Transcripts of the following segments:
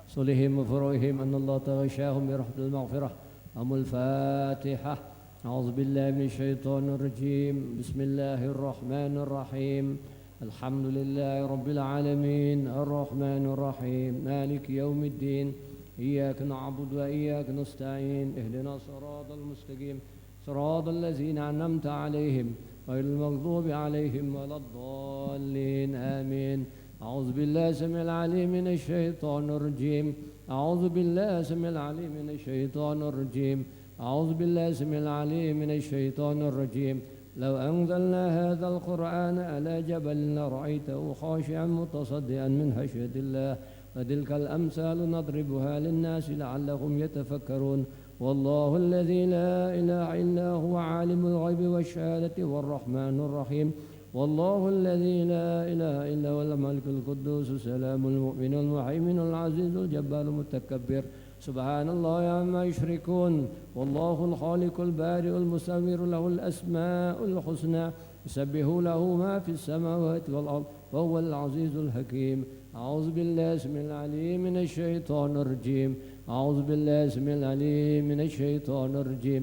صلهم وفروعهم أن الله تغشاهم برحمة المغفرة. الفاتحة. أعوذ بالله من الشيطان الرجيم. بسم الله الرحمن الرحيم. الحمد لله رب العالمين الرحمن الرحيم مالك يوم الدين إياك نعبد وإياك نستعين اهدنا الصراط المستقيم صراط الذين أنعمت عليهم غير المغضوب عليهم ولا الضالين آمين. أعوذ بالله السميع العليم من الشيطان الرجيم. أعوذ بالله السميع العليم من الشيطان الرجيم. أعوذ بالله السميع العليم من الشيطان الرجيم. لو أنزلنا هذا القرآن على جبل لرأيته خاشعا متصدعا من خشية الله وتلك الأمثال نضربها للناس لعلهم يتفكرون. والله الذي لا إله إلا هو عالم الغيب والشهادة والرحمن الرحيم. والله الذي لا إله إلا هو الملك القدوس السلام المؤمن المهيمن العزيز الجبار المتكبر. سبحان الله عما يشركون. والله الخالق البارئ المصور له الأسماء الحسنى يسبح له ما في السماوات والأرض وهو العزيز الحكيم. أعوذ بالله السميع العليم من الشيطان الرجيم. أعوذ بالله السميع العليم من الشيطان الرجيم.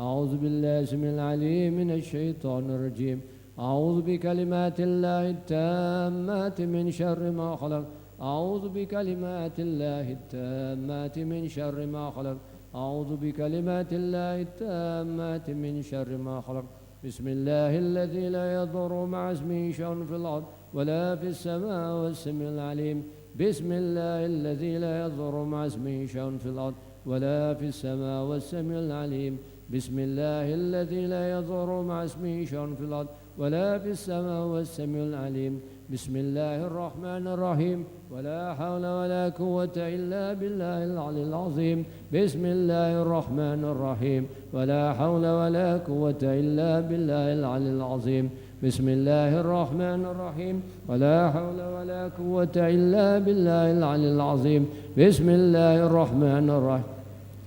أعوذ بالله السميع العليم من الشيطان الرجيم. أعوذ بكلمات الله التامات من شر ما خلق. أعوذ بكلمات الله التامات من شر ما خلق. أعوذ بكلمات الله التامات من شر ما خلق. بسم الله الذي لا يضر مع اسمه شيء في الأرض ولا في السماء والسميع العليم. بسم الله الذي لا يضر مع اسمه شيء في الأرض ولا في السماء والسميع العليم. بسم الله الذي لا يضر مع اسمه شيء في الأرض ولا في السماء والسميع العليم. بسم الله الرحمن الرحيم. ولا حول ولا قوة إلا بالله العلي العظيم. بسم الله الرحمن الرحيم. ولا حول ولا قوة إلا بالله العلي العظيم. بسم الله الرحمن الرحيم. ولا حول ولا قوة إلا بالله العلي العظيم. بسم الله الرحمن الرحيم.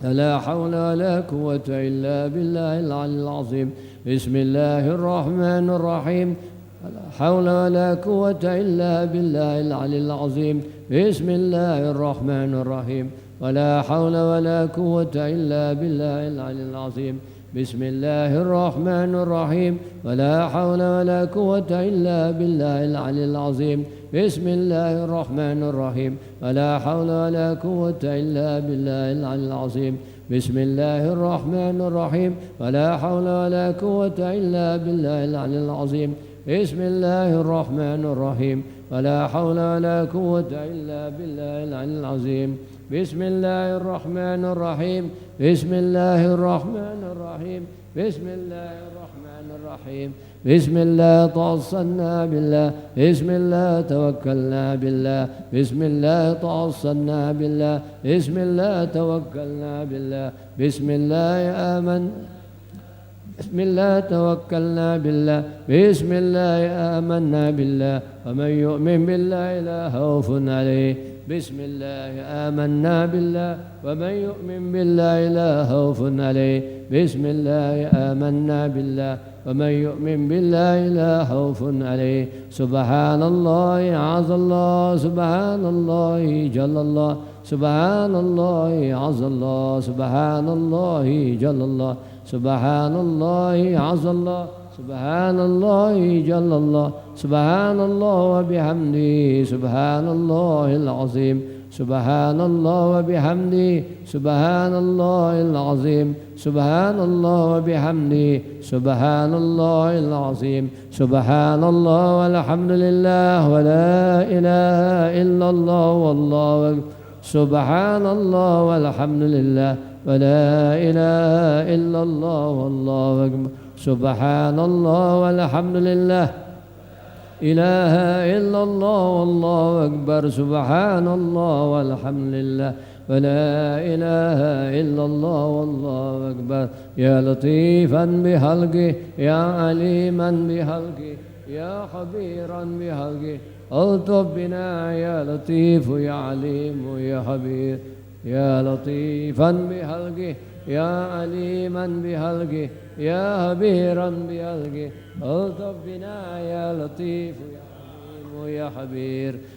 ولا حول ولا قوة إلا بالله العلي العظيم. بسم الله الرحمن الرحيم. ولا حول ولا قوة إلا بالله العلي العظيم. بسم الله الرحمن الرحيم. ولا حول ولا قوة إلا بالله العلي العظيم. بسم الله الرحمن الرحيم. ولا حول ولا قوة إلا بالله العلي العظيم. بسم الله الرحمن الرحيم. ولا حول ولا قوة إلا بالله العلي العظيم. بسم الله الرحمن الرحيم. ولا حول ولا قوة إلا بالله العلي العظيم. بسم الله الرحمن الرحيم. ولا حول ولا قوة إلا بالله العلي العظيم. بسم الله الرحمن الرحيم. بسم الله الرحمن الرحيم. بسم الله الرحمن الرحيم. بسم الله توصلنا بالله. بسم الله توكلنا بالله. بسم الله توصلنا بالله. بسم الله توكلنا بالله. بسم الله بسم الله توكلنا بالله. بسم الله آمنا بالله. ومن يؤمن بالله لا خوف عليه. بسم الله آمنا بالله. ومن يؤمن بالله لا خوف عليه. بسم الله آمنا بالله. ومن يؤمن بالله لا خوف عليه. سبحان الله عز الله. سبحان الله جل الله. سبحان الله عز الله. سبحان الله جل الله. سبحان الله عز الله. سبحان الله جل الله. سبحان الله وبحمده. سبحان الله العظيم. سبحان الله وبحمده. سبحان الله العظيم. سبحان الله وبحمده. سبحان الله العظيم. سبحان الله والحمد لله ولا إله إلا الله والله أكبر. سبحان الله والحمد لله ولا إله إلا الله والله أكبر. سبحان الله والحمد لله إله إلا الله والله أكبر. سبحان الله والحمد لله ولا إله إلا الله والله أكبر. يا لطيفا بخلقه يا عليما بخلقه يا خبيرا بخلقه الطف بنا يا لطيف يا عليم يا خبير. يا لطيفا بخلقه يا عليما بخلقه يا خبيرا بخلقه الطف بنا يا لطيف يا عليم يا خبير.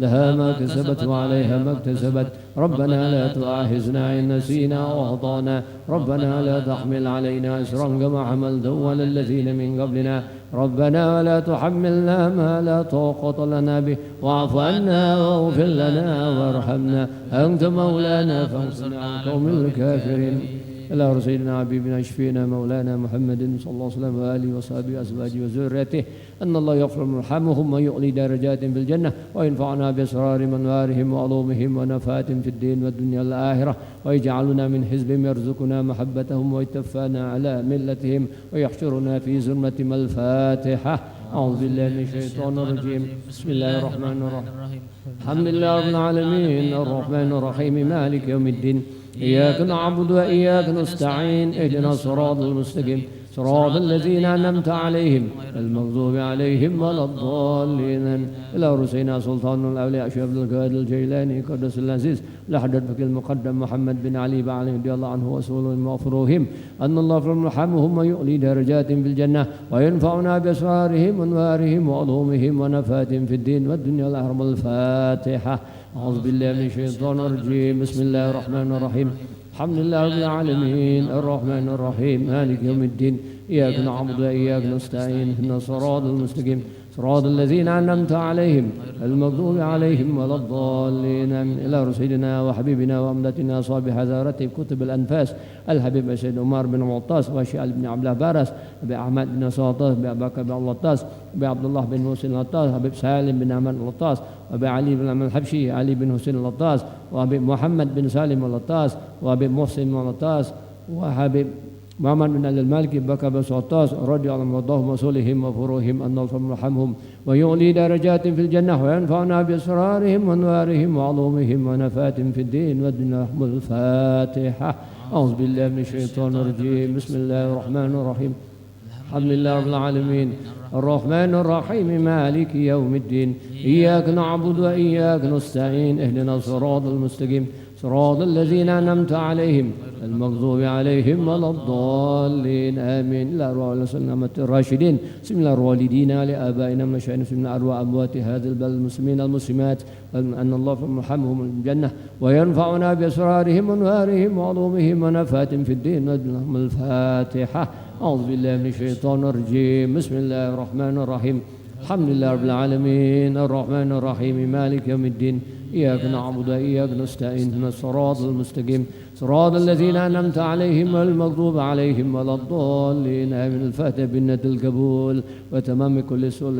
لها ما كسبت وعليها ما اكتسبت ربنا لا تؤاخذنا إن نسينا وأخطأنا ربنا لا تحمل علينا إصرا كما حملته على الذين من قبلنا ربنا ولا تحملنا ما لا طاقة لنا به واعف عنا واغفر لنا وارحمنا أنت مولانا فانصرنا على القوم الكافرين. إلى سيدنا حبيبنا شفينا مولانا محمد صلى الله عليه وسلم وآله وصحبه وأزواجه وذريته أن الله يغفر مرحمهم ويعلي درجات في الجنة وينفعنا بأسرار منوارهم وعلومهم ونفات في الدين والدنيا والآخرة ويجعلنا من حزبهم يرزقنا محبتهم ويتفانا على ملتهم ويحشرنا في زمرة الفاتحة. أعوذ بالله من الشيطان الرجيم بسم الله الرحمن الرحيم الحمد لله رب العالمين الرحمن الرحيم مالك يوم الدين إياك نعبد وإياك نستعين اهدنا الصراط المستقيم صراط الذين أنعمت عليهم المغضوب عليهم ولا الضالين. إلى رسينا سلطان الأولياء شيخ عبد القادر الجيلاني قدس العزيز لحضرة بك المقدم محمد بن علي بعلي رضي الله عنه وسوله مغفروهم أن الله يغفر مرحمهم ويؤلي درجات في الجنة وينفعنا بأسرارهم وأنوارهم وعلومهم ونفات في الدين والدنيا والآخرة. الفاتحة. أعوذ بالله من الشيطان الرجيم بسم الله الرحمن الرحيم الحمد لله رب العالمين الرحمن الرحيم مالك يوم الدين إياك نعبد وإياك نستعين اهدنا الصراط المستقيم صراط الذين أنعمت عليهم المغضوب عليهم ولا الضالين. إلى رسولنا وحبيبنا وأمدتنا صاحب حضارته كتب الأنفاس الحبيب سيد عمر بن معطاس وشعل بن عبد الله بارس أبي أحمد بن سلطاس أبي بكر بن اللطاس أبي عبد الله بن حسين اللطاس أبي سالم بن أحمد اللطاس أبي علي بن أحمد الحبشي علي بن حسين اللطاس وأبي محمد بن سالم اللطاس وأبي محسن اللطاس وحبيب محمد بن المالكي بكر بن سلطاس رضي الله عنهم وارضاهم وصولهم وفروهم أن الله يرحمهم ويعلي درجات في الجنة وينفعنا بأسرارهم وأنوارهم وعلومهم ونفات في الدين والدنيا. الفاتحة. أعوذ بالله من الشيطان الرجيم بسم الله الرحمن الرحيم الحمد لله رب العالمين الرحمن الرحيم مالك يوم الدين إياك نعبد وإياك نستعين اهدنا الصراط المستقيم صراط الذين أنعمت عليهم المغضوب عليهم ولا الضالين آمين. لا أرواح السلامة الراشدين بسم الله الوالدين لآبائنا مشايخنا بسم الله أرواح أموات هذا البلد المسلمين المسلمات أن الله يرحمهم الجنة وينفعنا بأسرارهم وأنوارهم وعلومهم ونفات في الدين. الفاتحة. أعوذ بالله من الشيطان الرجيم بسم الله الرحمن الرحيم الحمد لله رب العالمين الرحمن الرحيم مالك يوم الدين إياك نعبد وإياك نستعين اهدنا الصراط المستقيم صراط الذين أنعمت عليهم المغضوب عليهم ولا الضالين آمين. الفاتحة بنة القبول وتمام كل سؤال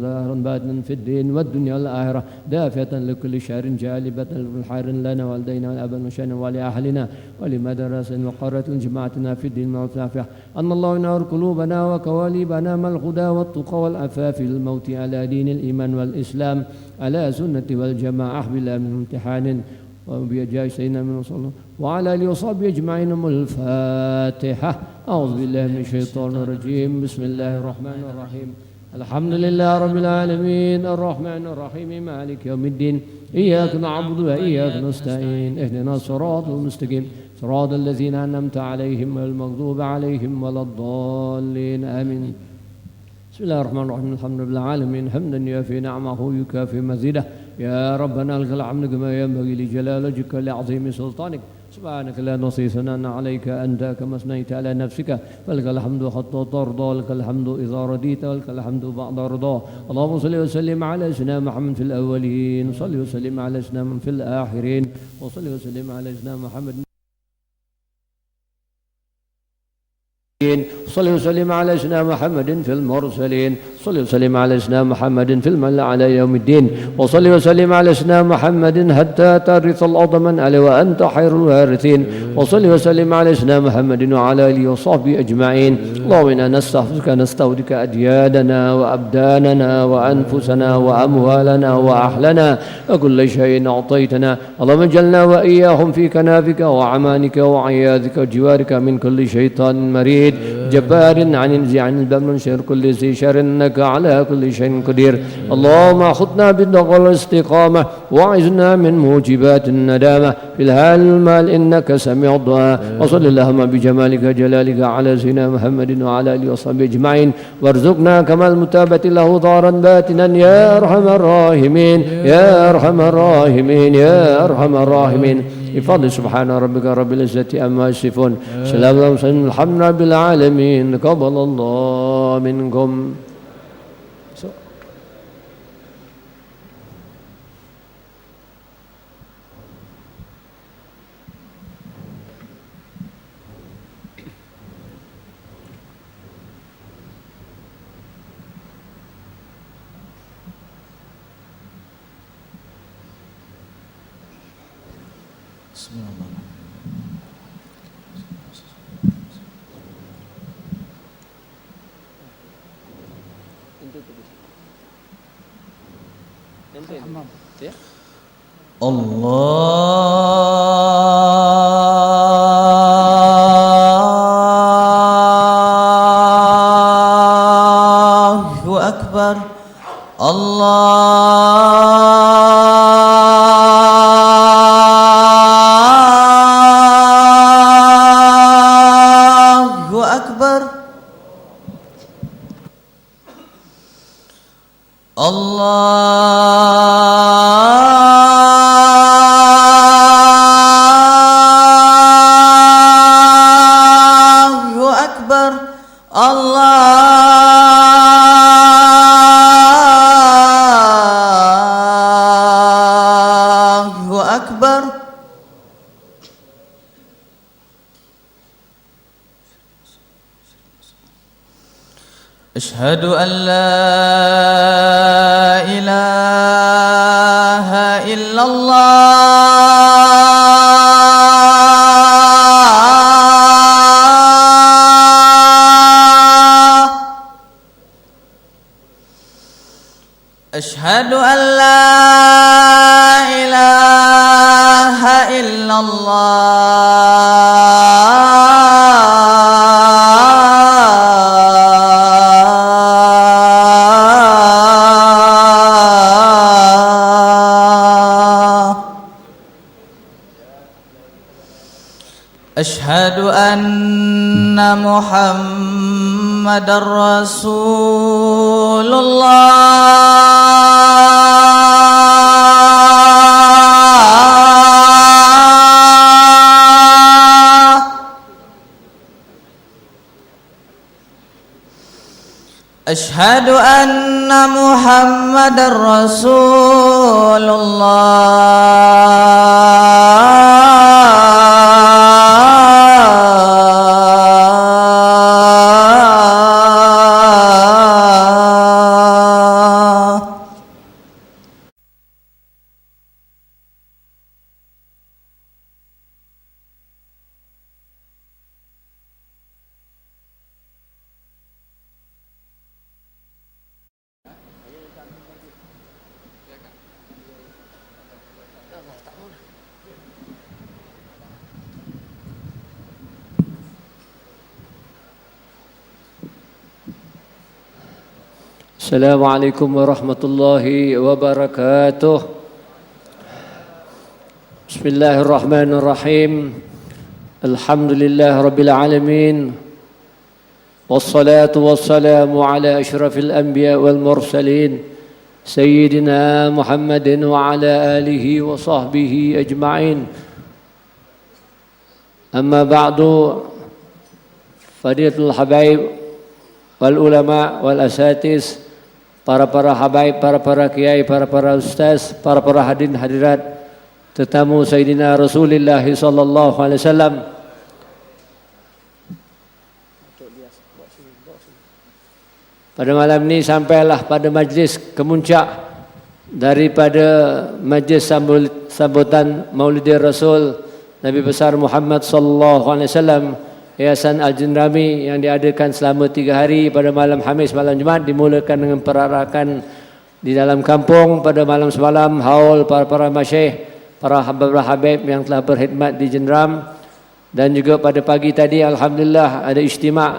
ظاهرا باطنا في الدين والدنيا والآخرة دافعة لكل شر جالبة للحار لنا والدينا والأبا مشانا ولأهلنا ولمدرسة وقرة جماعتنا في الدين والعافية أن الله ينور قلوبنا وكواليبنا ما الهدى والتقى والعفاف الموت على دين الإيمان والإسلام على سنة والجماعة بالله من امتحان وبيجاي سيدنا من صلى الله وعلى آله وصحبه أجمعين. الفاتحة. أعوذ بالله من الشيطان الرجيم بسم الله الرحمن الرحيم الحمد لله رب العالمين الرحمن الرحيم مالك يوم الدين إياك نعبد وإياك نستعين اهدنا الصراط المستقيم صراط الذين أنعمت عليهم المغضوب عليهم ولا الضالين آمين. بسم الله الرحمن الرحيم الحمد لله العالمين حمدا يوافي نعمه يكافي مزيده يا ربنا لك الحمد كما ينبغي لجلال وجهك لعظيم سلطانك سبحانك لا نحصي ثناء عليك أنت كما أثنيت على نفسك فلك الحمد حتى ترضى لك الحمد إذا رضيت ولك الحمد بعد رضا. اللهم صل وسلم على سيدنا محمد في الأولين وصل وسلم على سيدنا محمد في الآخرين وصل وسلم على سيدنا محمد صل وسلم على سيدنا محمد في المرسلين صل وسلم على سيدنا محمد في الملأ على يوم الدين وصل وسلم على سيدنا محمد حتى ترث الأرض من عليه وأنت خير الوارثين وصل وسلم على سيدنا محمد وعلى آله وصحبه أجمعين. اللهم إنا نستغفرك نستودعك أدياننا وأبداننا وأنفسنا وأموالنا وأهلنا وكل شيء أعطيتنا. اللهم اجعلنا وإياهم في كنافك وعمانك وعياذك وجوارك من كل شيطان مريد جبار عن الباب من شر كل ذي شر إنك على كل شيء قدير اللهم خذنا بالتقوى والاستقامة وعزنا من موجبات الندامة في الحال المال إنك سميع الدعاء وصل اللهم بجمالك جلالك على سيدنا محمد وعلى آله وصحبه أجمعين وارزقنا كمال متابعة له ظاهرا باطنا يا أرحم الراحمين يا أرحم الراحمين يا أرحم الراحمين بفضل سبحان ربك رب العزة عما يصفون سلام على المرسلين الحمد لله رب العالمين تقبل الله منكم. Allahu Akbar. Allahu Akbar. Allahu Akbar. Allahu Akbar. Ashhadu an la ilaha illallah. Ashhadu an la ilaha illallah. Ashhadu anna Muhammadar Rasulullah. Ashhadu anna Muhammadar Rasulullah. Assalamualaikum warahmatullahi wabarakatuh. Bismillahirrahmanirrahim. Alhamdulillah rabbil alamin. Wassalatu wassalamu ala asyrafil anbiya wal mursalin Sayyidina Muhammadin wa ala alihi wa sahbihi ajma'in. Amma ba'du, fadilatul habaib wal ulama wal asatiz, para habaib, para kiai, para ustaz, para hadirin hadirat, tetamu Sayyidina Rasulullah sallallahu alaihi wasallam. Pada malam ini sampailah pada majlis kemuncak daripada majlis sambutan Maulidin Rasul Nabi besar Muhammad sallallahu alaihi wasallam, Yayasan Al-Jinrami, yang diadakan selama 3 hari pada malam Khamis, malam Jumaat, dimulakan dengan perarakan di dalam kampung pada malam semalam, haul para masyayikh, para habib yang telah berkhidmat di Jenram, dan juga pada pagi tadi alhamdulillah ada ijtima'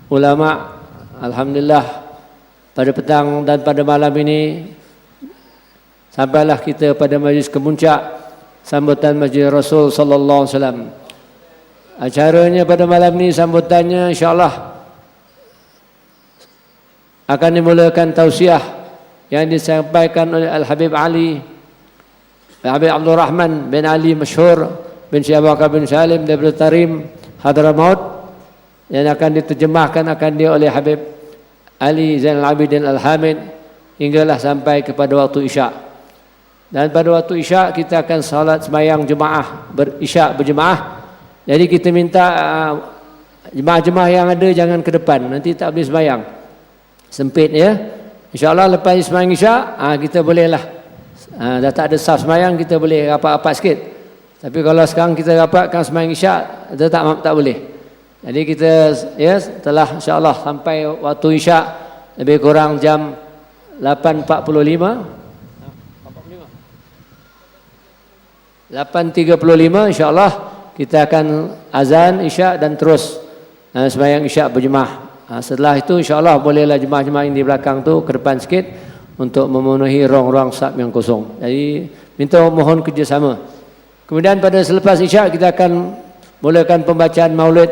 ulama. Alhamdulillah pada petang dan pada malam ini sampailah kita pada majlis kemuncak sambutan Masjid Rasul sallallahu alaihi wasallam. Acaranya pada malam ini sambutannya insya-Allah akan dimulakan tausiah yang disampaikan oleh Al-Habib Ali Habib Abdul Rahman bin Ali Masyhur bin Syekh Abu Bakar bin Salim daripada Tarim Hadramaut, yang akan diterjemahkan oleh Habib Ali Zainal Abidin Al-Hamid hinggalah sampai kepada waktu Isyak. Dan pada waktu Isyak kita akan salat sembahyang jemaah Isyak berjemaah. Jadi kita minta jemaah-jemaah yang ada jangan ke depan, nanti tak boleh sembahyang. Sempit ya. Insya-Allah lepas sembahyang Isyak kita bolehlah. Dah tak ada saf sembahyang, kita boleh rapat-rapat sikit. Tapi kalau sekarang kita rapatkan sembahyang Isyak, kita tak boleh. Jadi kita ya telah insya-Allah sampai waktu Isyak lebih kurang jam 8.45 8.35 insya-Allah kita akan azan Isyak dan terus sembahyang Isyak berjemaah. Setelah itu insya-Allah bolehlah jemaah-jemaah yang di belakang tu ke depan sikit untuk memenuhi ruang-ruang saf yang kosong. Jadi minta mohon kerjasama. Kemudian pada selepas Isyak kita akan mulakan pembacaan Maulid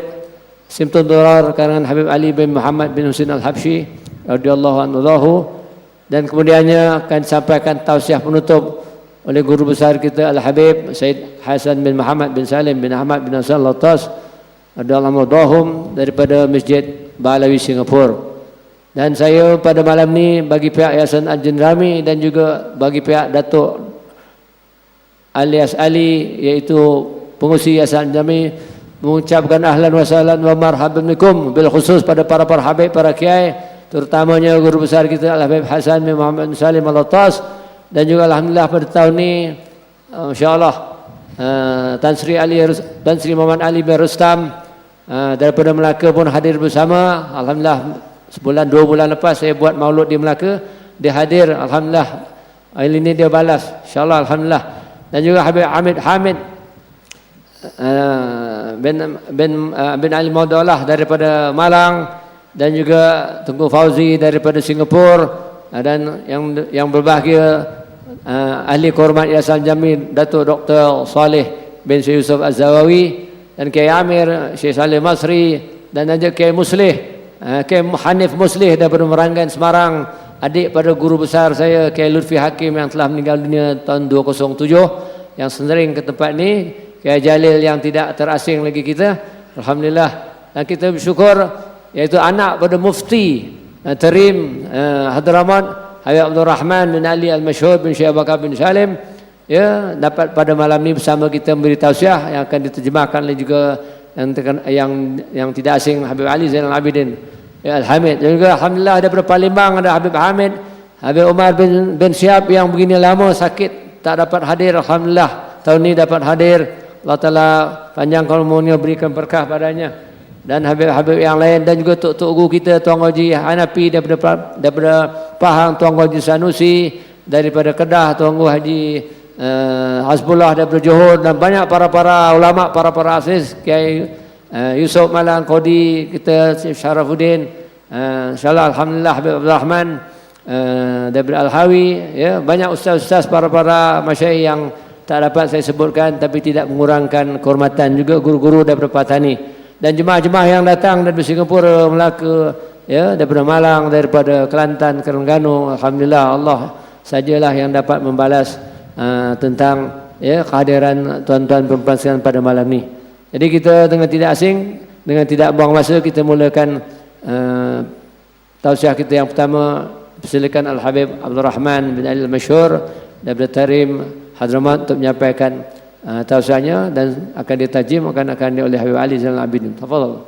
Simtun Durar karangan Habib Ali bin Muhammad bin Husin Al-Habsyi radhiyallahu anhu, dan kemudiannya akan disampaikan tausiah penutup oleh guru besar kita Al-Habib Said Hasan bin Muhammad bin Salim bin Ahmad bin Hasan Latas radhiyallahu anhum daripada Masjid Balawi Singapura. Dan saya pada malam ni bagi pihak Yayasan Al-Jin Rami dan juga bagi pihak Datuk alias Ali iaitu pengurusi Yayasan Al-Jin Rami mengucapkan ahlan wa sahlan wa marhaban bikum, bil khusus pada para habib, para kiai, terutamanya guru besar kita Al-Habib Hasan bin Muhammad bin Salim Al-Latas, dan juga alhamdulillah pada tahun ini insyaallah Tan Sri Muhammad Ali bin Rustam daripada Melaka pun hadir bersama. Alhamdulillah sebulan 2 bulan lepas saya buat maulud di Melaka, dia hadir, alhamdulillah hari ini dia balas insyaallah, alhamdulillah. Dan juga Habib Hamid bin Ali Maudullah daripada Malang, dan juga Tunku Fauzi daripada Singapura, dan yang berbahagia ahli kehormat Yayasan Jamil Datuk Dr. Saleh bin Syekh Yusuf Az-Zawawi, dan Kiai Amir Syekh Saleh Masri, dan juga Kiai Muslih Kiai Hanif Muslih daripada Meranggan Semarang, adik pada guru besar saya Kiai Lutfi Hakim yang telah meninggal dunia tahun 2007, yang sering ke tempat ni, Kiai Jalil yang tidak terasing lagi kita, alhamdulillah. Dan kita bersyukur iaitu anak pada Mufti Tarim Hadramaut Habib Abdul Rahman bin Ali Al-Masyhur bin Syekh Abu Bakar bin Salim ya dapat pada malam ni bersama kita memberi tausiah yang akan diterjemahkan oleh juga yang tidak asing Habib Ali Zainal Abidin Al-Hamid. Dan juga alhamdulillah daripada Palembang ada Habib Hamid, Habib Umar bin Syihab yang begini lama sakit tak dapat hadir, alhamdulillah tahun ini dapat hadir. Allah Ta'ala panjang umurnya, berikan berkah padanya. Dan Habib-Habib yang lain, dan juga Tok Guru kita Tuan Haji Hanafi daripada Pahang, Tuan Haji Sanusi daripada Kedah, Tuan Haji Hasbullah daripada Johor, dan banyak para ulama, para asis, Kiai Yusuf Malang Qodi kita, Syarafuddin, insyaallah alhamdulillah Habib Abdul Rahman daripada Al-Hawi ya, banyak ustaz-ustaz, para masyayikh yang tak dapat saya sebutkan, tapi tidak mengurangkan kehormatan, juga guru-guru daripada Patani, dan jemaah-jemaah yang datang dari Singapura, Melaka ya, daripada Malang, daripada Kelantan, Terengganu. Alhamdulillah Allah sajalah yang dapat membalas tentang ya kehadiran tuan-tuan perempuan sekalian pada malam ni. Jadi kita dengan tidak asing, dengan tidak buang masa, kita mulakan tausiah kita yang pertama. Persilakan Al-Habib Abdul Rahman bin Ali Al-Masyhur daripada Tarim Hadramaut untuk menyampaikan tausiahnya, dan akan ditajim akan oleh Habib Ali Zainal Abidin. Tafadhal.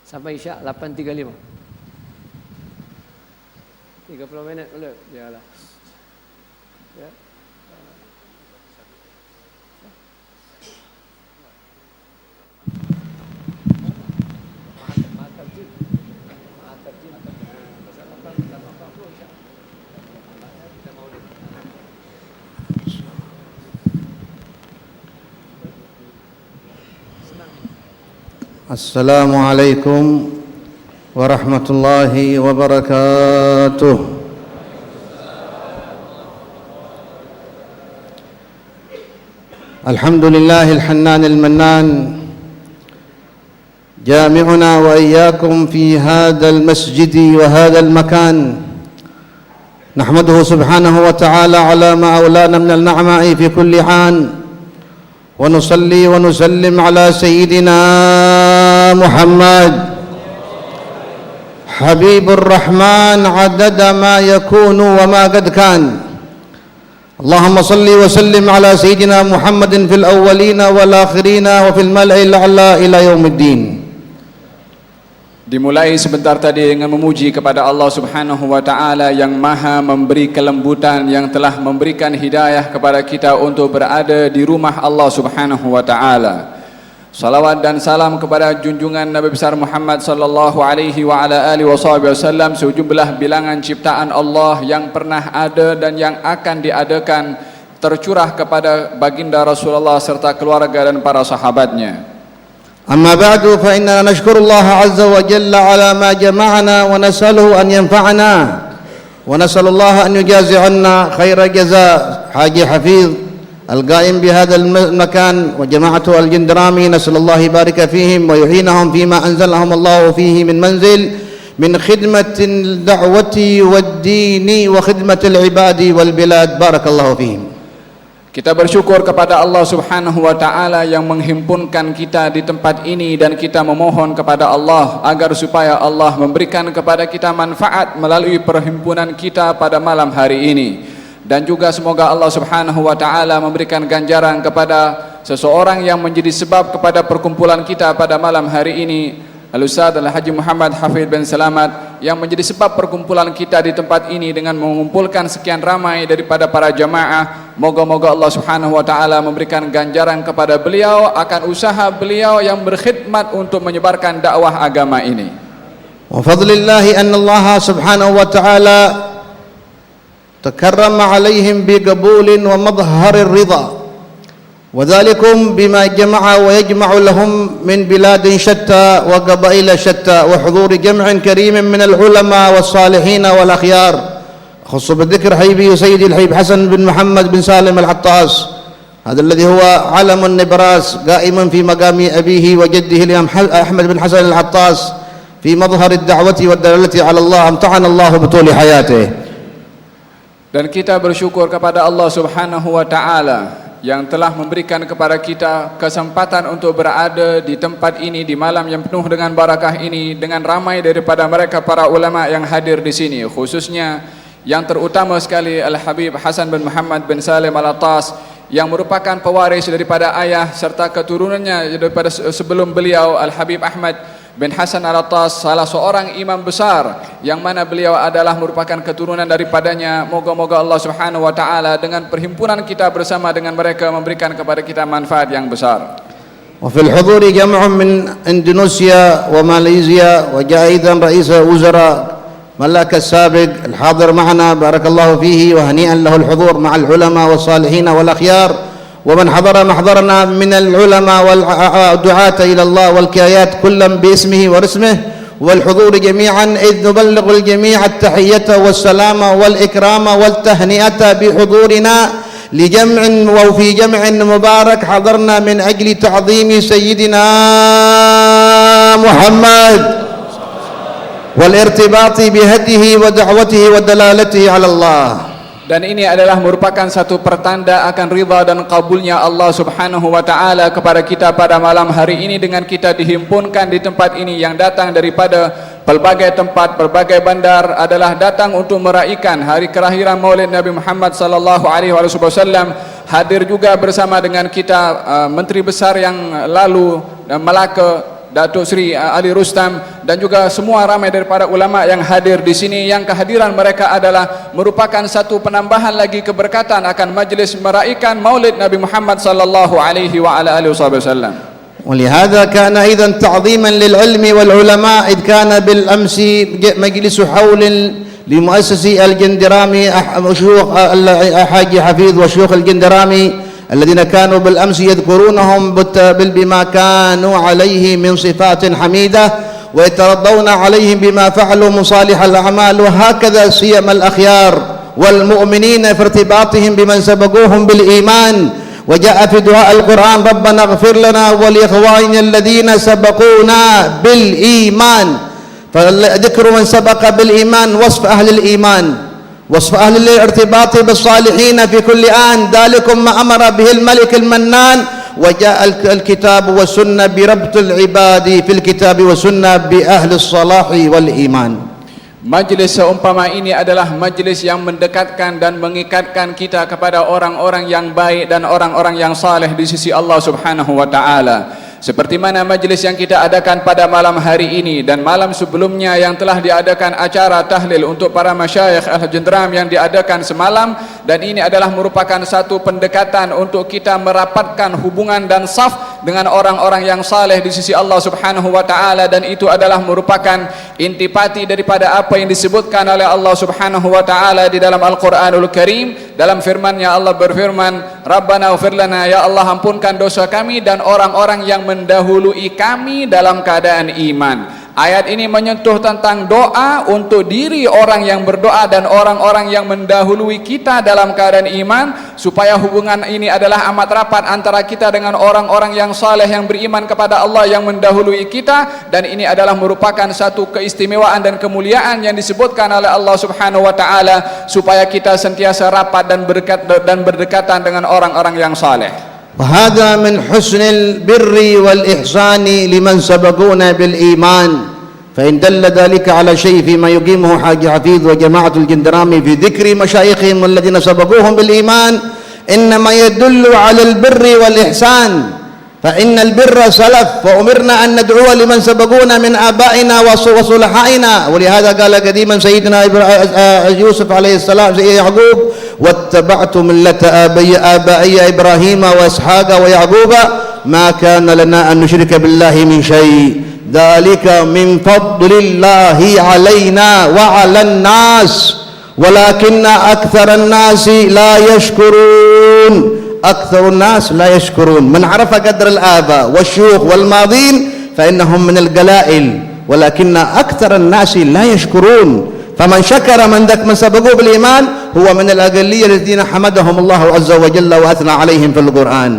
Sampai Isyak 8.35. 30 minit boleh? Yalah. Ya. Assalamualaikum warahmatullahi wabarakatuh. Alhamdulillahil hannanil mannan jami'una wa iyyakum fi hadzal masjidi wa hadzal makan. Nahmaduhu subhanahu wa ta'ala ala ma awlana minal ni'ma'i fi kulli han. ونصلي ونسلم على سيدنا محمد حبيب الرحمن عدد ما يكون وما قد كان. اللهم صل وسلم على سيدنا محمد في الأولين والآخرين وفي الملأ الأعلى إلى يوم الدين. Dimulai sebentar tadi dengan memuji kepada Allah Subhanahu wa taala yang Maha memberi kelembutan, yang telah memberikan hidayah kepada kita untuk berada di rumah Allah Subhanahu wa taala. Salawat dan salam kepada junjungan Nabi besar Muhammad sallallahu alaihi wa ala alihi wasallam, sejumlah bilangan ciptaan Allah yang pernah ada dan yang akan diadakan tercurah kepada baginda Rasulullah serta keluarga dan para sahabatnya. أما بعد فإننا نشكر الله عز وجل على ما جمعنا ونسأله أن ينفعنا ونسأل الله أن يجازي عنا خير جزاء حاجي حفيظ القائم بهذا المكان وجماعة الجندرامي. نسأل الله يبارك فيهم ويعينهم فيما أنزلهم الله فيه من منزل من خدمة الدعوة والدين وخدمة العباد والبلاد. بارك الله فيهم. Kita bersyukur kepada Allah Subhanahu wa taala yang menghimpunkan kita di tempat ini, dan kita memohon kepada Allah agar supaya Allah memberikan kepada kita manfaat melalui perhimpunan kita pada malam hari ini, dan juga semoga Allah Subhanahu wa taala memberikan ganjaran kepada seseorang yang menjadi sebab kepada perkumpulan kita pada malam hari ini, Al-Ustaz Al-Haji Muhammad Hafidh bin Selamat, yang menjadi sebab perkumpulan kita di tempat ini dengan mengumpulkan sekian ramai daripada para jamaah. Moga-moga Allah Subhanahu wa taala memberikan ganjaran kepada beliau akan usaha beliau yang berkhidmat untuk menyebarkan dakwah agama ini. Wa fadlillahi anna Allah Subhanahu wa taala takarrama alaihim bi qabulin wa madhharir ridha. وذلكم بما جمع ويجمع لهم من بلاد شتى وقبائل شتى وحضور جمع كريم من العلماء والصالحين والأخيار. خص بالذكر حبيبي سيدي الحبيب حسن بن محمد بن سالم العطاس، هذا الذي هو علم النبراس قائما في مقام أبيه وجده الإمام أحمد بن حسن العطاس في مظهر الدعوة والدلالة على الله. امتحن الله بطول حياته. Dan kita bersyukur kepada Allah Subhanahu wa taala yang telah memberikan kepada kita kesempatan untuk berada di tempat ini di malam yang penuh dengan barakah ini, dengan ramai daripada mereka para ulama yang hadir di sini, khususnya yang terutama sekali Al-Habib Hasan bin Muhammad bin Salim Al-Attas, yang merupakan pewaris daripada ayah serta keturunannya daripada sebelum beliau, Al-Habib Ahmad bin Hasan Al-Attas, salah seorang imam besar yang mana beliau adalah merupakan keturunan daripadanya. Moga-moga Allah Subhanahu wa taala dengan perhimpunan kita bersama dengan mereka memberikan kepada kita manfaat yang besar. وفي الحضور جمع من إندونيسيا وماليزيا وجاء أيضا رئيس وزراء ملاك السابق الحاضر معنا بارك الله فيه وهنيئا له الحضور مع العلماء والصالحين والأخيار، ومن حضر محضرنا من العلماء والدعاة إلى الله والكايات كلا باسمه ورسمه والحضور جميعا، إذ نبلغ الجميع التحية والسلام والإكرام والتهنئة بحضورنا لجمع وفي جمع مبارك حضرنا من أجل تعظيم سيدنا محمد والارتباط بهديه ودعوته ودلالته على الله. Dan ini adalah merupakan satu pertanda akan ridha dan kabulnya Allah Subhanahu wa taala kepada kita pada malam hari ini, dengan kita dihimpunkan di tempat ini yang datang daripada pelbagai tempat, pelbagai bandar, adalah datang untuk meraihkan hari kelahiran Maulid Nabi Muhammad sallallahu alaihi wasallam. Hadir juga bersama dengan kita Menteri Besar yang lalu Melaka Datuk Seri Ali Rustam, dan juga semua ramai daripada ulama yang hadir di sini, yang kehadiran mereka adalah merupakan satu penambahan lagi keberkatan akan majlis meraihkan Maulid Nabi Muhammad sallallahu alaihi wa ala alihi wasallam. ولهذا كان أيضا تعظيما للعلم والعلماء، إذ كان بالأمس مجلس حول لمؤسسي الجندرامي شيوخ الحاج حفيظ وشيوخ الجندرامي الذين كانوا بالأمس يذكرونهم بما كانوا عليه من صفات حميدة ويترضون عليهم بما فعلوا من صالح الأعمال، وهكذا سيما الأخيار والمؤمنين في ارتباطهم بمن سبقوهم بالإيمان. وجاء في دعاء القرآن ربنا اغفر لنا ولإخواننا الذين سبقونا بالإيمان، فذكر من سبق بالإيمان وصف أهل الإيمان، وصف أهل الارتباط بالصالحين في كل آن، ذلكم ما أمر به الملك المنان. وجاء الكتاب والسنة بربط العباد في الكتاب والسنة بأهل الصلاح والإيمان. Majlis seumpama ini adalah majlis yang mendekatkan dan mengikatkan kita kepada orang-orang yang baik dan orang-orang yang saleh di sisi Allah Subhanahu wa taala. Seperti mana majlis yang kita adakan pada malam hari ini dan malam sebelumnya yang telah diadakan acara tahlil untuk para masyayikh Al-Jendram yang diadakan semalam, dan ini adalah merupakan satu pendekatan untuk kita merapatkan hubungan dan saf dengan orang-orang yang saleh di sisi Allah Subhanahu wa taala, dan itu adalah merupakan intipati daripada apa yang disebutkan oleh Allah Subhanahu wa taala di dalam Al-Qur'anul Karim. Dalam firman-Nya Allah berfirman, Rabbana ighfir lana, ya Allah ampunkan dosa kami dan orang-orang yang mendahului kami dalam keadaan iman. Ayat ini menyentuh tentang doa untuk diri orang yang berdoa dan orang-orang yang mendahului kita dalam keadaan iman, supaya hubungan ini adalah amat rapat antara kita dengan orang-orang yang saleh yang beriman kepada Allah yang mendahului kita, dan ini adalah merupakan satu keistimewaan dan kemuliaan yang disebutkan oleh Allah Subhanahu wa taala supaya kita sentiasa rapat dan berdekatan dengan orang-orang yang saleh. وهذا من حسن البر والإحسان لمن سبقونا بالإيمان، فإن دل ذلك على شيء فيما يقيمه حاج حفيظ وجماعة الجندرامي في ذكر مشايخهم الذين سبقوهم بالإيمان إنما يدل على البر والإحسان، فإن البر سلف، وأمرنا أن ندعو لمن سبقونا من آبائنا وصلحائنا، ولهذا قال قديما سيدنا يوسف عليه السلام سيدنا يعقوب واتبعت ملة آبائي إبراهيم وإسحاق ويعقوب ما كان لنا أن نشرك بالله من شيء ذلك من فضل الله علينا وعلى الناس ولكن أكثر الناس لا يشكرون. أكثر الناس لا يشكرون. من عرف قدر الآباء والشيوخ والماضين فإنهم من القلائل، ولكن أكثر الناس لا يشكرون. فمن شكر من سبقوا بالإيمان هو من الأقلية الذين حمدهم الله عز وجل وأثنى عليهم في القرآن.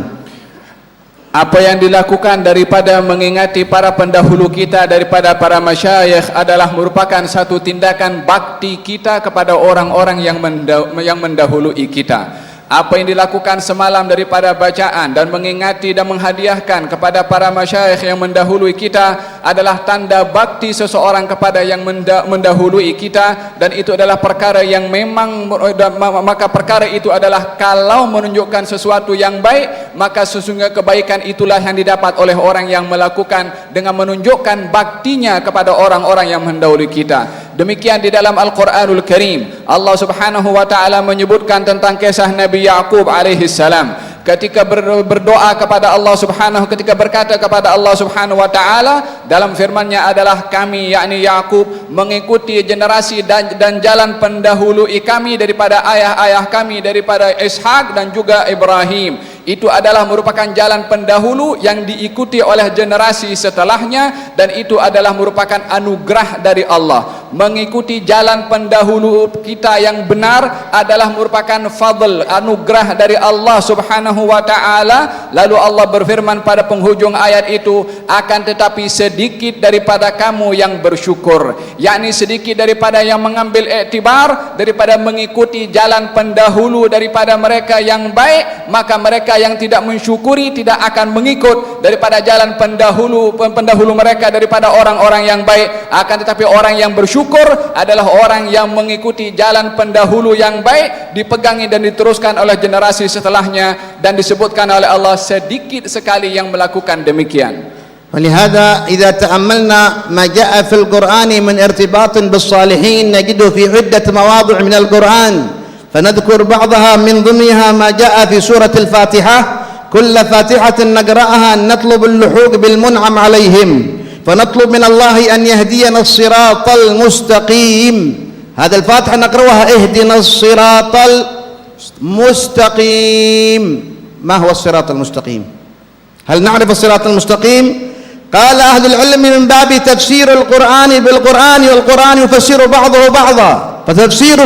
Apa yang dilakukan daripada mengingati para pendahulu kita daripada para masyayikh adalah merupakan satu tindakan bakti kita kepada orang-orang yang mendahului kita. Apa yang dilakukan semalam daripada bacaan dan mengingati dan menghadiahkan kepada para masyayikh yang mendahului kita adalah tanda bakti seseorang kepada yang mendahului kita, dan itu adalah perkara yang memang, maka perkara itu adalah kalau menunjukkan sesuatu yang baik, maka sesungguhnya kebaikan itulah yang didapat oleh orang yang melakukan dengan menunjukkan baktinya kepada orang-orang yang mendahului kita. Demikian di dalam Al-Qur'anul Karim Allah Subhanahu wa taala menyebutkan tentang kisah Nabi Yaqub alaihi salam ketika berdoa kepada Allah Subhanahu, ketika berkata kepada Allah Subhanahu wa taala dalam firman-Nya adalah kami, yakni Yaqub, mengikuti generasi dan jalan pendahului kami daripada ayah-ayah kami, daripada Ishak dan juga Ibrahim. Itu adalah merupakan jalan pendahulu yang diikuti oleh generasi setelahnya, dan itu adalah merupakan anugerah dari Allah. Mengikuti jalan pendahulu kita yang benar adalah merupakan fadl, anugerah dari Allah Subhanahu wa taala. Lalu Allah berfirman pada penghujung ayat itu, akan tetapi sedikit daripada kamu yang bersyukur, yakni sedikit daripada yang mengambil iktibar daripada mengikuti jalan pendahulu daripada mereka yang baik, maka mereka yang tidak mensyukuri tidak akan mengikut daripada jalan pendahulu mereka daripada orang-orang yang baik. Akan tetapi orang yang bersyukur adalah orang yang mengikuti jalan pendahulu yang baik, dipegangi dan diteruskan oleh generasi setelahnya, dan disebutkan oleh Allah sedikit sekali yang melakukan demikian. ولهذا إذا تأملنا ما جاء في القرآن من ارتباط بالصالحين نجده في عدة مواضع من القرآن، فنذكر بعضها من ضمنها ما جاء في سورة الفاتحة. كل فاتحة نقرأها نطلب اللحوق بالمنعم عليهم، فنطلب من الله أن يهدينا الصراط المستقيم. هذا الفاتحة نقرأها اهدنا الصراط المستقيم. ما هو الصراط المستقيم؟ هل نعرف الصراط المستقيم؟ قال أهل العلم من باب تفسير القرآن بالقرآن، والقرآن يفسر بعضه بعضا، فتفسير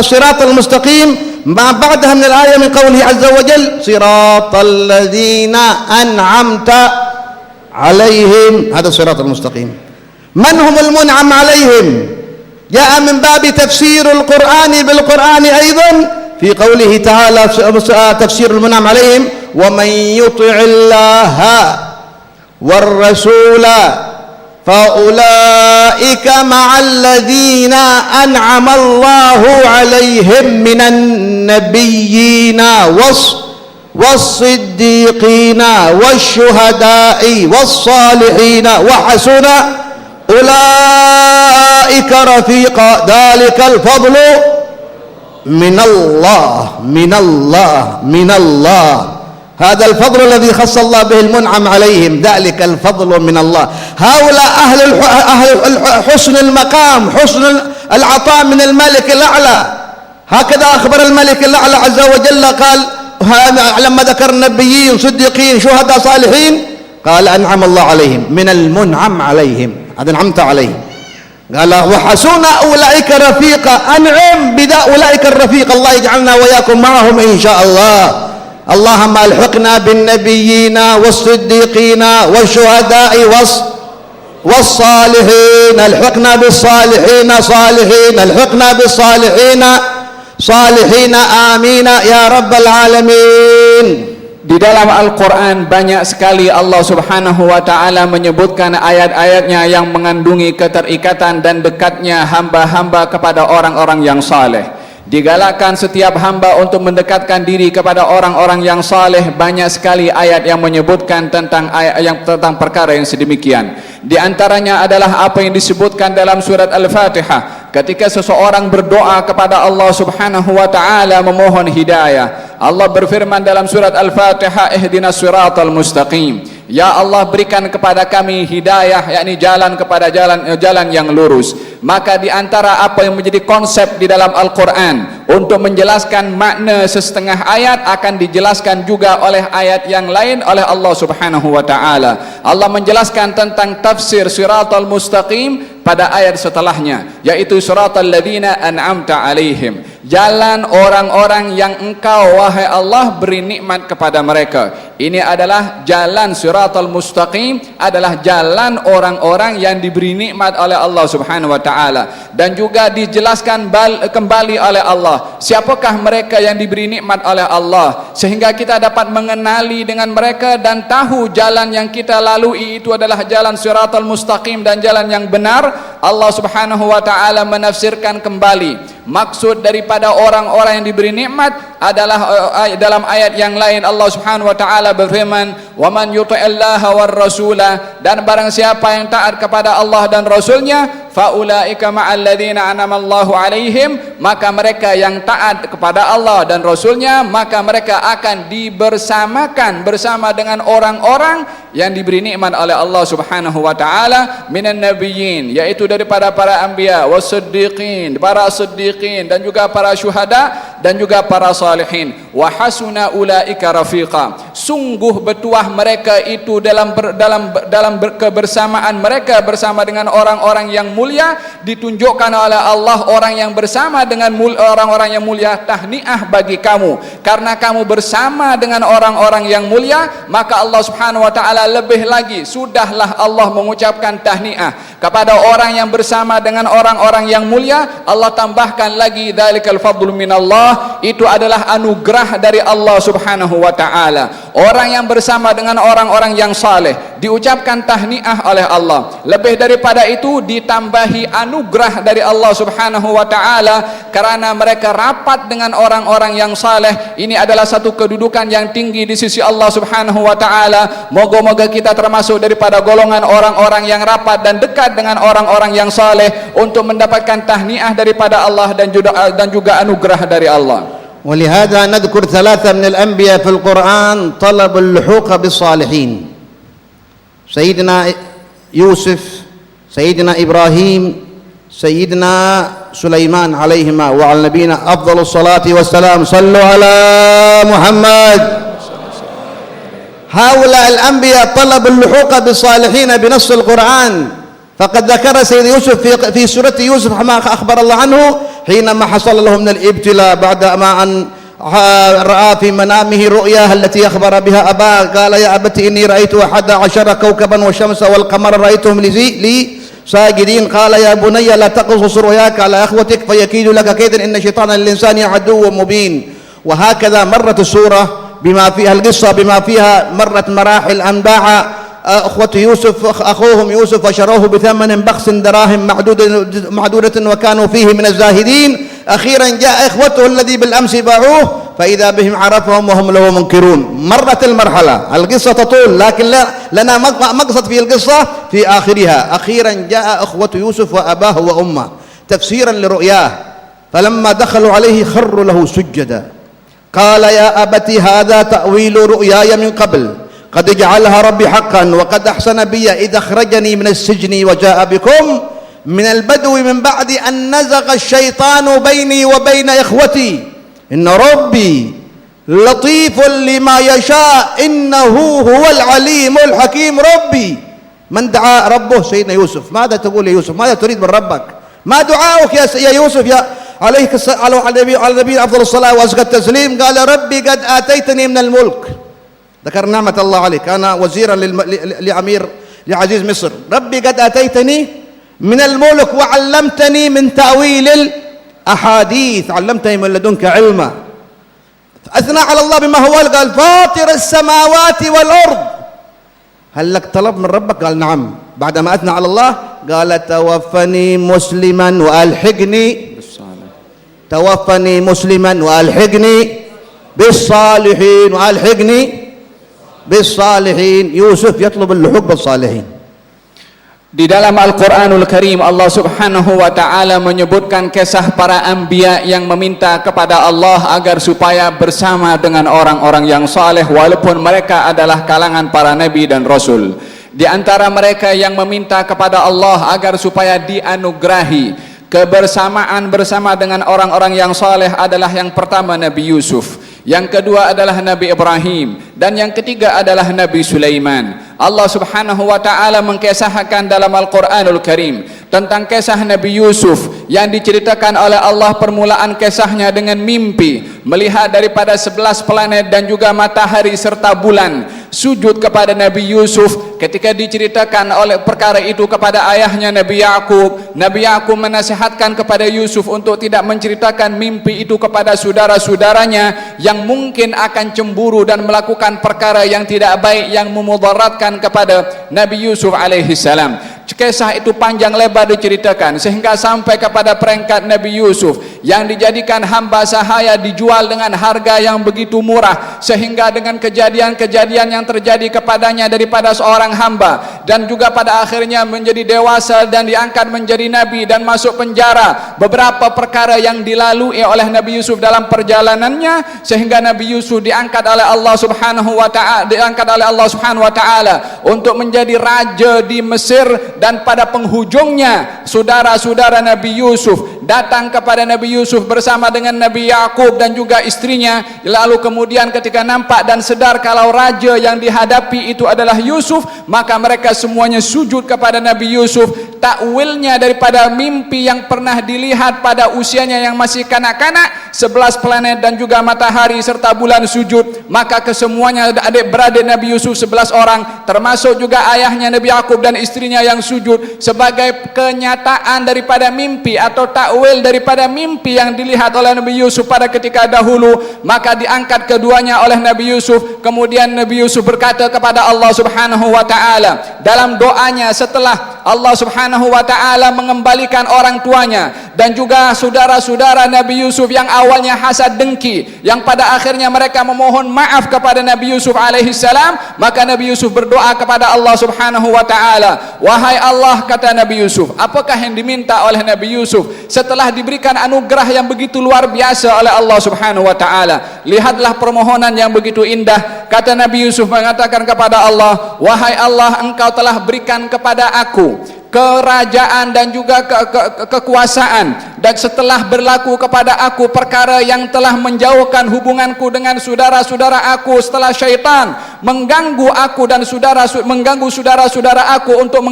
الصراط المستقيم ما بعدها من الآية من قوله عز وجل صراط الذين أنعمت عليهم، هذا الصراط المستقيم. من هم المنعم عليهم؟ جاء من باب تفسير القرآن بالقرآن أيضا في قوله تعالى تفسير المنعم عليهم ومن يطع الله والرسول فأولئك مع الذين أنعم الله عليهم من النبيين والصديقين والشهداء والصالحين وحسن أولئك رفيقا ذلك الفضل من الله. هذا الفضل الذي خص الله به المنعم عليهم، ذلك الفضل من الله. هؤلاء أهل حسن المقام، حسن العطاء من الملك الأعلى. هكذا أخبر الملك الأعلى عز وجل، قال لما ذكر النبيين صديقين شهداء صالحين قال أنعم الله عليهم، من المنعم عليهم، هذا أنعمت عليهم. قال وحسن أولئك رفيقا، أنعم بأولئك الرفيق، الله يجعلنا وياكم معهم إن شاء الله. اللهم الحقنا بالنبيين والصديقين والشهداء والصالحين، الحقنا بالصالحين صالحين، الحقنا بالصالحين صالحين، آمين يا رب العالمين. Di dalam Al-Quran banyak sekali Allah subhanahu wa ta'ala menyebutkan ayat-ayatnya yang mengandungi keterikatan dan dekatnya hamba-hamba kepada orang-orang yang saleh. Digalakkan setiap hamba untuk mendekatkan diri kepada orang-orang yang saleh. Banyak sekali ayat yang menyebutkan tentang perkara yang sedemikian. Di antaranya adalah apa yang disebutkan dalam surat Al-Fatihah. Ketika seseorang berdoa kepada Allah subhanahu wa ta'ala memohon hidayah, Allah berfirman dalam surat Al-Fatihah, ihdinas siratal mustaqim, ya Allah berikan kepada kami hidayah, yakni jalan kepada jalan yang lurus. Maka di antara apa yang menjadi konsep di dalam Al-Quran untuk menjelaskan makna sesetengah ayat akan dijelaskan juga oleh ayat yang lain oleh Allah subhanahu wa ta'ala. Allah menjelaskan tentang tafsir siratal mustaqim pada ayat setelahnya, yaitu siratal ladzina an'amta alaihim, jalan orang-orang yang engkau wahai Allah beri nikmat kepada mereka. Ini adalah jalan siratal mustaqim, adalah jalan orang-orang yang diberi nikmat oleh Allah subhanahu wa ta'ala. Dan juga dijelaskan kembali oleh Allah siapakah mereka yang diberi nikmat oleh Allah, sehingga kita dapat mengenali dengan mereka dan tahu jalan yang kita lalui itu adalah jalan siratal mustaqim dan jalan yang benar. Allah subhanahu wa ta'ala menafsirkan kembali maksud daripada orang-orang yang diberi nikmat adalah dalam ayat yang lain. Allah subhanahu wa ta'ala berfirman, wa man yuti'illaha war rasula, dan barang siapa yang taat kepada Allah dan Rasulnya, faulaika ma'al ladzina an'amallahu alaihim, maka mereka yang taat kepada Allah dan Rasulnya, maka mereka akan dibersamakan bersama dengan orang-orang yang diberi nikmat oleh Allah subhanahu wa ta'ala minan nabiyyin, yaitu daripada para anbiya, wasiddiqin, para siddiqin, dan juga para syuhada, dan juga para salihin. Wa hasuna ulaika rafiqa, sungguh bertuah mereka itu dalam kebersamaan mereka bersama dengan orang-orang yang mulia. Ditunjukkan oleh Allah orang yang bersama dengan orang-orang yang mulia, tahniah bagi kamu, karena kamu bersama dengan orang-orang yang mulia. Maka Allah subhanahu wa ta'ala lebih lagi, sudahlah Allah mengucapkan tahniah kepada orang yang bersama dengan orang-orang yang mulia. Allah tambahkan lagi, dzalikal fadlu minallah, itu adalah anugerah dari Allah subhanahu wa ta'ala. Orang yang bersama dengan orang-orang yang saleh diucapkan tahniah oleh Allah. Lebih daripada itu ditambahi anugerah dari Allah subhanahu wa ta'ala karena mereka rapat dengan orang-orang yang saleh. Ini adalah satu kedudukan yang tinggi di sisi Allah subhanahu wa ta'ala. Moga-moga kita termasuk daripada golongan orang-orang yang rapat dan dekat dengan orang-orang yang saleh untuk mendapatkan tahniah daripada Allah dan juga anugerah dari Allah. ولهذا نذكر ثلاثة من الأنبياء في القرآن طلب اللحوق بالصالحين. سيدنا يوسف، سيدنا إبراهيم، سيدنا سليمان عليهما وعلى نبينا أفضل الصلاة والسلام. صلوا على محمد هؤلاء الأنبياء طلبوا اللحوق بالصالحين بنص القرآن، فقد ذكر سيد يوسف في سورة يوسف ما أخبر الله عنه حينما حصل له من الابتلاء بعد ما أن رأى في منامه رؤياه التي أخبر بها أباه، قال يا أبت إني رأيت 11 كوكبا والشمس والقمر رأيتهم لي ساجدين، قال يا بني لا تقصص رؤياك على أخوتك فيكيد لك كيدا إن شيطان الإنسان عدو مبين. وهكذا مرت السورة بما فيها القصة بما فيها مرت مراحل أن باع أخوة يوسف أخوهم يوسف وشروه بثمن بخس دراهم معدودة وكانوا فيه من الزاهدين. أخيرا جاء إخوته الذي بالأمس باعوه فإذا بهم عرفهم وهم له منكرون. مرت المرحلة، القصة تطول لكن لنا مقصد في القصة في آخرها. أخيرا جاء أخوة يوسف وأباه وأمه تفسيرا لرؤياه، فلما دخلوا عليه خروا له سجدا، قال يا أبت هذا تأويل رؤياي من قبل قد جعلها ربي حقا وقد أحسن بي إذا أخرجني من السجن وجاء بكم من البدو من بعد أن نزغ الشيطان بيني وبين إخوتي إن ربي لطيف لما يشاء إنه هو العليم الحكيم. ربي من دعا ربه سيدنا يوسف. ماذا تقول يا يوسف؟ ماذا تريد من ربك؟ ما دعاؤك يا يوسف يا عليك على النبي أفضل الصلاة وأزكى التسليم؟ قال ربي قد آتيتني من الملك، ذكر نعمة الله عليك، أنا وزيرا لعزيز مصر، ربي قد آتيتني من الملك وعلمتني من تأويل الأحاديث، علمتني من لدنك علما. أثنى على الله بما هو قال فاطر السماوات والأرض، هل لك طلب من ربك؟ قال نعم. بعدما أثنى على الله قال توفني مسلما وألحقني توفني مسلما وألحقني بالصالحين وألحقني بالصالحين. يوسف يطلب اللحوق بالصالحين. Di dalam Al-Quranul Karim Allah subhanahu wa ta'ala menyebutkan kisah para anbiya yang meminta kepada Allah agar supaya bersama dengan orang-orang yang saleh walaupun mereka adalah kalangan para nabi dan rasul. Di antara mereka yang meminta kepada Allah agar supaya dianugerahi kebersamaan bersama dengan orang-orang yang saleh adalah yang pertama Nabi Yusuf, yang kedua adalah Nabi Ibrahim, dan yang ketiga adalah Nabi Sulaiman. Allah subhanahu wa ta'ala mengkisahkan dalam Al-Quranul Karim tentang kisah Nabi Yusuf yang diceritakan oleh Allah permulaan kisahnya dengan mimpi melihat daripada 11 planet dan juga matahari serta bulan sujud kepada Nabi Yusuf. Ketika diceritakan oleh perkara itu kepada ayahnya Nabi Ya'qub, Nabi Ya'qub menasihatkan kepada Yusuf untuk tidak menceritakan mimpi itu kepada saudara-saudaranya yang mungkin akan cemburu dan melakukan perkara yang tidak baik yang memudaratkan kepada Nabi Yusuf alaihi salam. Kisah itu panjang lebar diceritakan sehingga sampai kepada peringkat Nabi Yusuf yang dijadikan hamba sahaya dijual dengan harga yang begitu murah, sehingga dengan kejadian-kejadian yang terjadi kepadanya daripada seorang hamba dan juga pada akhirnya menjadi dewasa dan diangkat menjadi nabi dan masuk penjara, beberapa perkara yang dilalui oleh Nabi Yusuf dalam perjalanannya sehingga Nabi Yusuf diangkat oleh Allah Subhanahu wa taala untuk menjadi raja di Mesir. Dan pada penghujungnya saudara-saudara Nabi Yusuf datang kepada Nabi Yusuf bersama dengan Nabi Ya'qub dan juga istrinya. Lalu kemudian ketika nampak dan sedar kalau raja yang dihadapi itu adalah Yusuf, maka mereka semuanya sujud kepada Nabi Yusuf. Takwilnya daripada mimpi yang pernah dilihat pada usianya yang masih kanak-kanak, 11 planet dan juga matahari serta bulan sujud, maka kesemuanya adik-beradik Nabi Yusuf 11 orang termasuk juga ayahnya Nabi Ya'qub dan istrinya yang sujud sebagai kenyataan daripada mimpi atau takwil daripada mimpi yang dilihat oleh Nabi Yusuf pada ketika dahulu. Maka diangkat keduanya oleh Nabi Yusuf. Kemudian Nabi Yusuf berkata kepada Allah Subhanahu wa ta'ala dalam doanya setelah Allah Subhanahu wa ta'ala mengembalikan orang tuanya dan juga saudara-saudara Nabi Yusuf yang awalnya hasad dengki, yang pada akhirnya mereka memohon maaf kepada Nabi Yusuf alaihi salam. Maka Nabi Yusuf berdoa kepada Allah Subhanahu wa ta'ala, wahai Allah, kata Nabi Yusuf, apakah yang diminta oleh Nabi Yusuf setelah diberikan anugerah yang begitu luar biasa oleh Allah Subhanahu wa ta'ala? Lihatlah permohonan yang begitu indah. Kata Nabi Yusuf mengatakan kepada Allah, wahai Allah, engkau telah berikan kepada aku kerajaan dan juga kekuasaan, dan setelah berlaku kepada aku perkara yang telah menjauhkan hubunganku dengan saudara-saudara aku setelah syaitan, mengganggu aku dan mengganggu saudara-saudara aku untuk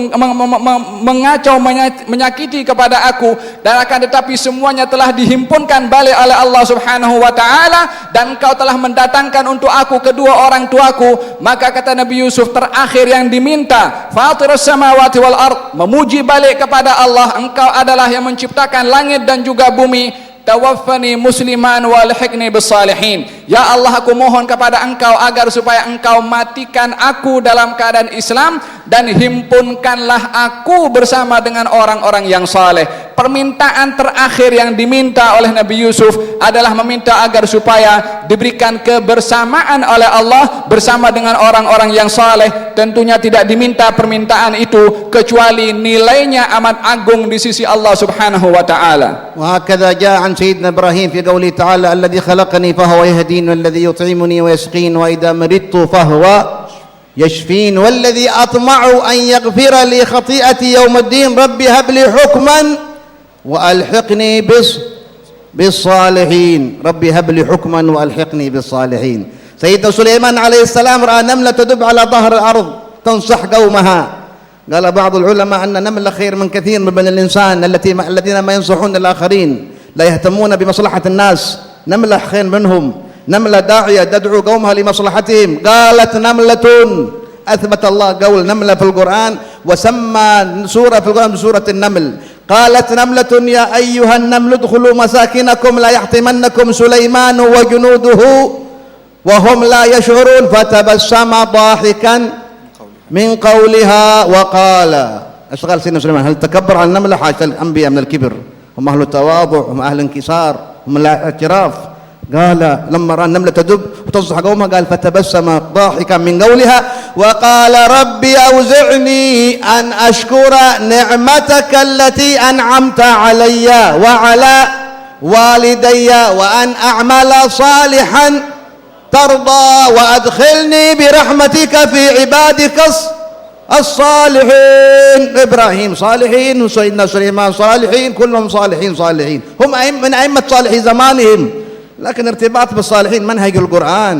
mengacau, menyakiti kepada aku, dan akan tetapi semuanya telah dihimpunkan balik oleh Allah Subhanahu wa taala, dan engkau telah mendatangkan untuk aku kedua orang tuaku. Maka kata Nabi Yusuf, terakhir yang diminta, Fatirus samawati wal ard, memuji balik kepada Allah, engkau adalah yang menciptakan langit dan juga bumi. Tawaffani musliman walhiqni bissalihin. Ya Allah, aku mohon kepada engkau agar supaya engkau matikan aku dalam keadaan Islam, dan himpunkanlah aku bersama dengan orang-orang yang saleh. Permintaan terakhir yang diminta oleh Nabi Yusuf adalah meminta agar supaya diberikan kebersamaan oleh Allah bersama dengan orang-orang yang saleh. Tentunya tidak diminta permintaan itu kecuali nilainya amat agung di sisi Allah Subhanahu wa taala. وهكذا جاء عن سيدنا إبراهيم في قوله تعالى الذي خلقني فهو يهدين والذي يطعمني ويسقين وإذا مرضت فهو يشفين والذي أطمع أن يغفر لي خطيئتي يوم الدين ربي هب لي حكما وألحقني بالصالحين ربي هب لي حكما وألحقني بالصالحين. سيدنا سليمان عليه السلام رأى نملة تدب على ظهر الأرض تنصح قومها. قال بعض العلماء أن نملة خير من كثير من بني الإنسان الذين ما ينصحون الآخرين، لا يهتمون بمصلحة الناس. نملة خير منهم، نملة داعية تدعو قومها لمصلحتهم. قالت نملة، أثبت الله قول نملة في القرآن، وسمى سورة في القرآن بسورة النمل. قالت نملة يا أيها النمل ادخلوا مساكنكم لا يحطمنكم سليمان وجنوده وهم لا يشعرون فتبسم ضاحكا من قولها وقال. اشتغل سيدنا سليمان، هل تكبر على النملة؟ حاشا الأنبياء من الكبر، هم أهل التواضع، هم أهل الانكسار، هم الاعتراف. قال لما رأى النملة تدب وتنصح قومها قال فتبسم ضاحكا من قولها وقال ربي أوزعني أن أشكر نعمتك التي أنعمت علي وعلى والدي وأن أعمل صالحا ترضى وأدخلني برحمتك في عبادك الصالحين. إبراهيم صالحين وسيدنا سليمان صالحين، كلهم صالحين هم من أئمة صالحي زمانهم، لكن ارتباط بالصالحين منهج القرآن.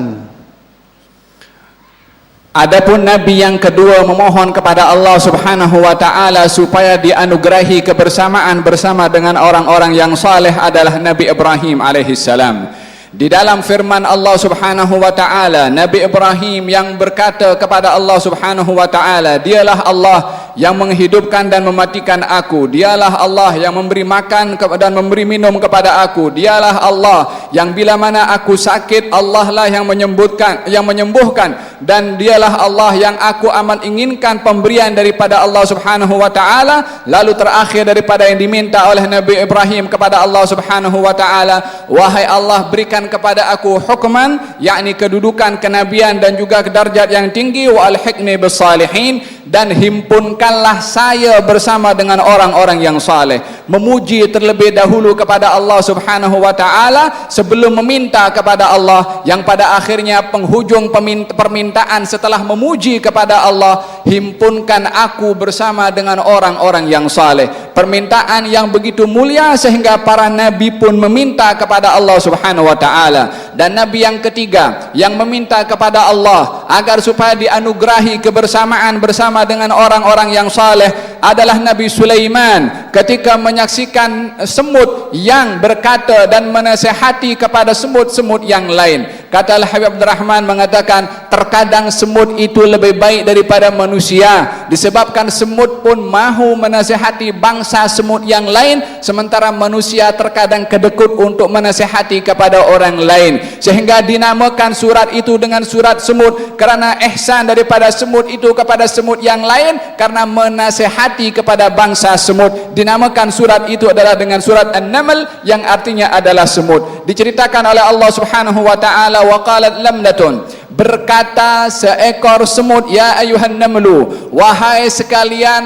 Adapun Nabi yang kedua memohon kepada Allah Subhanahu wa taala supaya dianugerahi kebersamaan bersama dengan orang-orang yang saleh adalah Nabi Ibrahim alaihi salam. Di dalam firman Allah Subhanahu wa taala, Nabi Ibrahim yang berkata kepada Allah Subhanahu wa taala, dialah Allah yang menghidupkan dan mematikan aku, dialah Allah yang memberi makan dan memberi minum kepada aku, dialah Allah yang bila mana aku sakit Allah lah yang menyembuhkan, dan dialah Allah yang aku amat inginkan pemberian daripada Allah Subhanahu wa taala. Lalu terakhir daripada yang diminta oleh Nabi Ibrahim kepada Allah Subhanahu wa taala, wahai Allah, berikan kepada aku hukman, yakni kedudukan kenabian dan juga darjat yang tinggi, wa alhiqni bissalihin, dan himpunkanlah saya bersama dengan orang-orang yang saleh. Memuji terlebih dahulu kepada Allah Subhanahu wa taala sebelum meminta kepada Allah, yang pada akhirnya penghujung permintaan setelah memuji kepada Allah, himpunkan aku bersama dengan orang-orang yang saleh. Permintaan yang begitu mulia sehingga para nabi pun meminta kepada Allah Subhanahu wa taala. Dan nabi yang ketiga yang meminta kepada Allah agar supaya dianugerahi kebersamaan bersama dengan orang-orang yang saleh adalah Nabi Sulaiman, ketika menyaksikan semut yang berkata dan menasihati kepada semut-semut yang lain. Kata Al-Habib Abdurrahman mengatakan, terkadang semut itu lebih baik daripada manusia, disebabkan semut pun mahu menasihati bangsa semut yang lain, sementara manusia terkadang kedekut untuk menasihati kepada orang lain, sehingga dinamakan surat itu dengan surat semut, kerana ihsan daripada semut itu kepada semut yang lain karena menasihati kepada bangsa semut. Dinamakan surat itu adalah dengan surat An-Naml, yang artinya adalah semut. Diceritakan oleh Allah Subhanahu wa taala, wa qalat lamlatun, berkata seekor semut, ya ayuhan namlu, wahai sekalian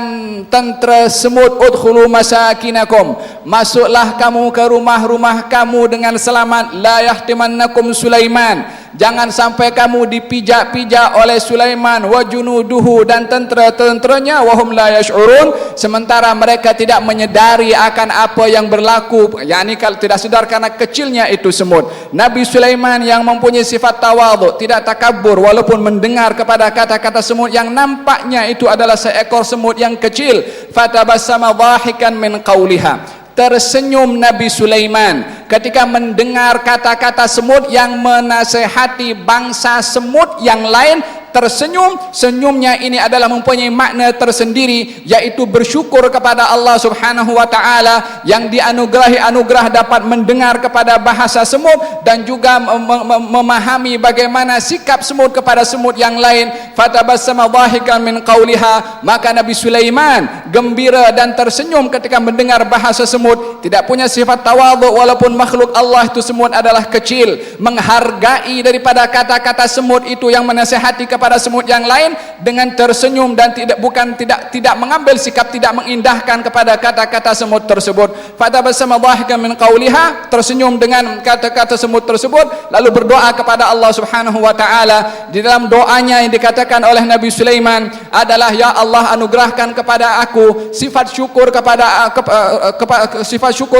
tentera semut, udkhulu masakinakum, masuklah kamu ke rumah-rumah kamu dengan selamat, la yahtimannakum Sulaiman, Jangan sampai kamu dipijak-pijak oleh Sulaiman wa junuduhu dan tentera-tenteranya wahum la yash'urun, sementara mereka tidak menyadari akan apa yang berlaku, yakni kalau tidak sedar karena kecilnya itu semut. Nabi Sulaiman yang mempunyai sifat tawadhu, tidak takabur, walaupun mendengar kepada kata-kata semut yang nampaknya itu adalah seekor semut yang kecil, fatabassama dhahikan min qawliha, tersenyum Nabi Sulaiman ketika mendengar kata-kata semut yang menasehati bangsa semut yang lain. Tersenyum, senyumnya ini adalah mempunyai makna tersendiri, yaitu bersyukur kepada Allah Subhanahu wa taala yang dianugerahi anugerah dapat mendengar kepada bahasa semut dan juga memahami bagaimana sikap semut kepada semut yang lain. Fatabassama dhahikan min qawliha, maka Nabi Sulaiman gembira dan tersenyum ketika mendengar bahasa semut. Tidak punya sifat tawadhu, walaupun makhluk Allah itu semut adalah kecil, menghargai daripada kata-kata semut itu yang menasihati kepada semut yang lain dengan tersenyum dan tidak mengambil sikap tidak mengindahkan kepada kata-kata semut tersebut. Fatabassama dhahikan min qawliha, tersenyum dengan kata-kata semut tersebut, lalu berdoa kepada Allah Subhanahu wa taala. Di dalam doanya yang dikatakan oleh Nabi Sulaiman adalah, ya Allah, anugerahkan kepada aku sifat syukur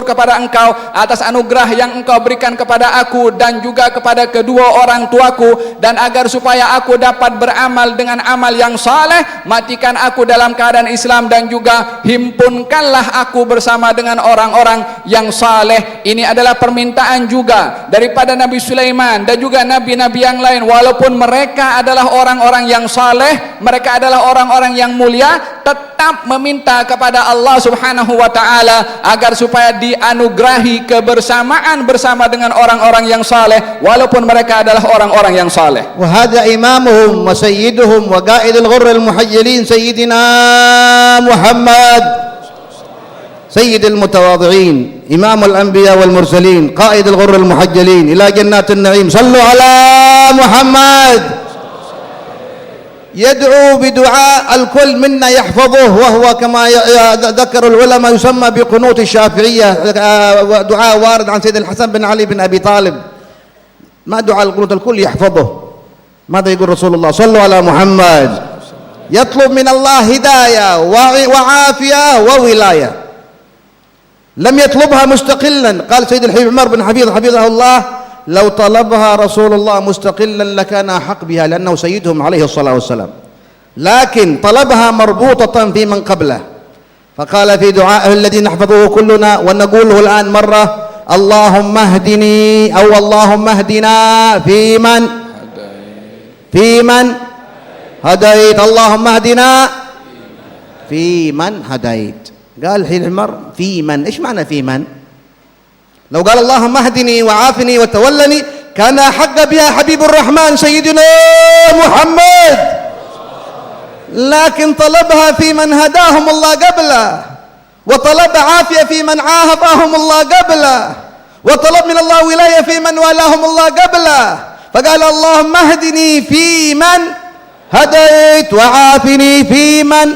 kepada Engkau atas anugerah yang Engkau berikan kepada aku dan juga kepada kedua orang tuaku, dan agar supaya aku dapat beramal dengan amal yang saleh, matikan aku dalam keadaan Islam dan juga himpunkanlah aku bersama dengan orang-orang yang saleh. Ini adalah permintaan juga daripada Nabi Sulaiman dan juga nabi-nabi yang lain, walaupun mereka adalah orang-orang yang saleh, mereka adalah orang-orang yang mulia, tetap meminta kepada Allah Subhanahu wa taala agar supaya dianugerahi kebersamaan bersama dengan orang-orang yang saleh, walaupun mereka adalah orang-orang yang saleh. Wa hadha imamuhum وسيدهم وقائد الغر المحجلين سيدنا محمد سيد المتواضعين إمام الأنبياء والمرسلين قائد الغر المحجلين إلى جنات النعيم. صلوا على محمد. يدعو بدعاء الكل منا يحفظه، وهو كما ذكر العلماء يسمى بقنوت الشافعية، دعاء وارد عن سيد الحسن بن علي بن أبي طالب. ما دعاء القنوت الكل يحفظه. ماذا يقول رسول الله؟ صلوا على محمد. يطلب من الله هداية وعافية وولاية، لم يطلبها مستقلا. قال سيد الحبيب عمر بن حفيظ حفظه الله: لو طلبها رسول الله مستقلا لكان أحق بها، لأنه سيدهم عليه الصلاة والسلام، لكن طلبها مربوطة في من قبله. فقال في دعائه الذي نحفظه كلنا ونقوله الآن مرة: اللهم اهدني، أو اللهم اهدنا في من هديت، اللهم اهدنا في من هديت. قال الحين العمر في من، ايش معنى في من؟ لو قال اللهم اهدني وعافني وتولني كان حق بها حبيب الرحمن سيدنا محمد، لكن طلبها في من هداهم الله قبله، وطلب عافية في من عافاهم الله قبله، وطلب من الله ولاية في من والاهم الله قبله. فقال اللهم اهدني في من هديت وعافني في من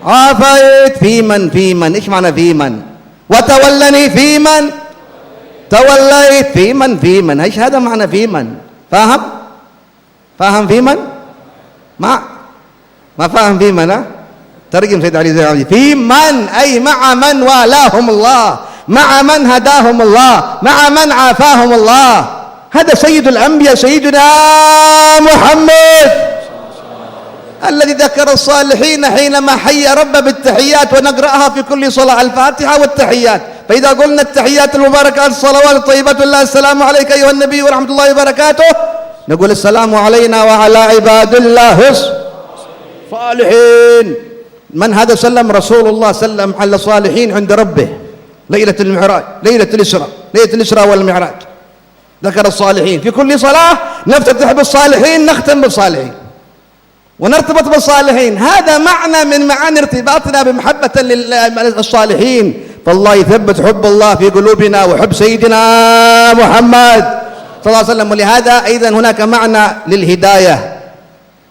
عافيت. في من ايش معنى في من؟ وتولني في من توليت. في من ايش هذا معنى في من؟ فاهم في من؟ ما فاهم في من؟ ترجم سيد علي زي العابدين. في من أي مع من والاهم الله، مع من هداهم الله، مع من عافاهم الله. هذا سيد الأنبياء سيدنا محمد الذي ذكر الصالحين حينما حيا ربه بالتحيات، ونقرأها في كل صلاة، الفاتحة والتحيات. فإذا قلنا التحيات المباركات الصلوات الطيبات الله السلام عليك أيها النبي ورحمة الله وبركاته، نقول السلام علينا وعلى عباد الله الصالحين. من هذا سلم؟ رسول الله سلم على الصالحين عند ربه ليلة المعراج، ليلة الإسراء والمعراج. ذكر الصالحين في كل صلاة، نفتتح بالصالحين، نختم بالصالحين، ونرتبط بالصالحين. هذا معنى من معاني ارتباطنا بمحبة للصالحين. فالله يثبت حب الله في قلوبنا وحب سيدنا محمد صلى الله عليه وسلم. ولهذا أيضا هناك معنى للهداية.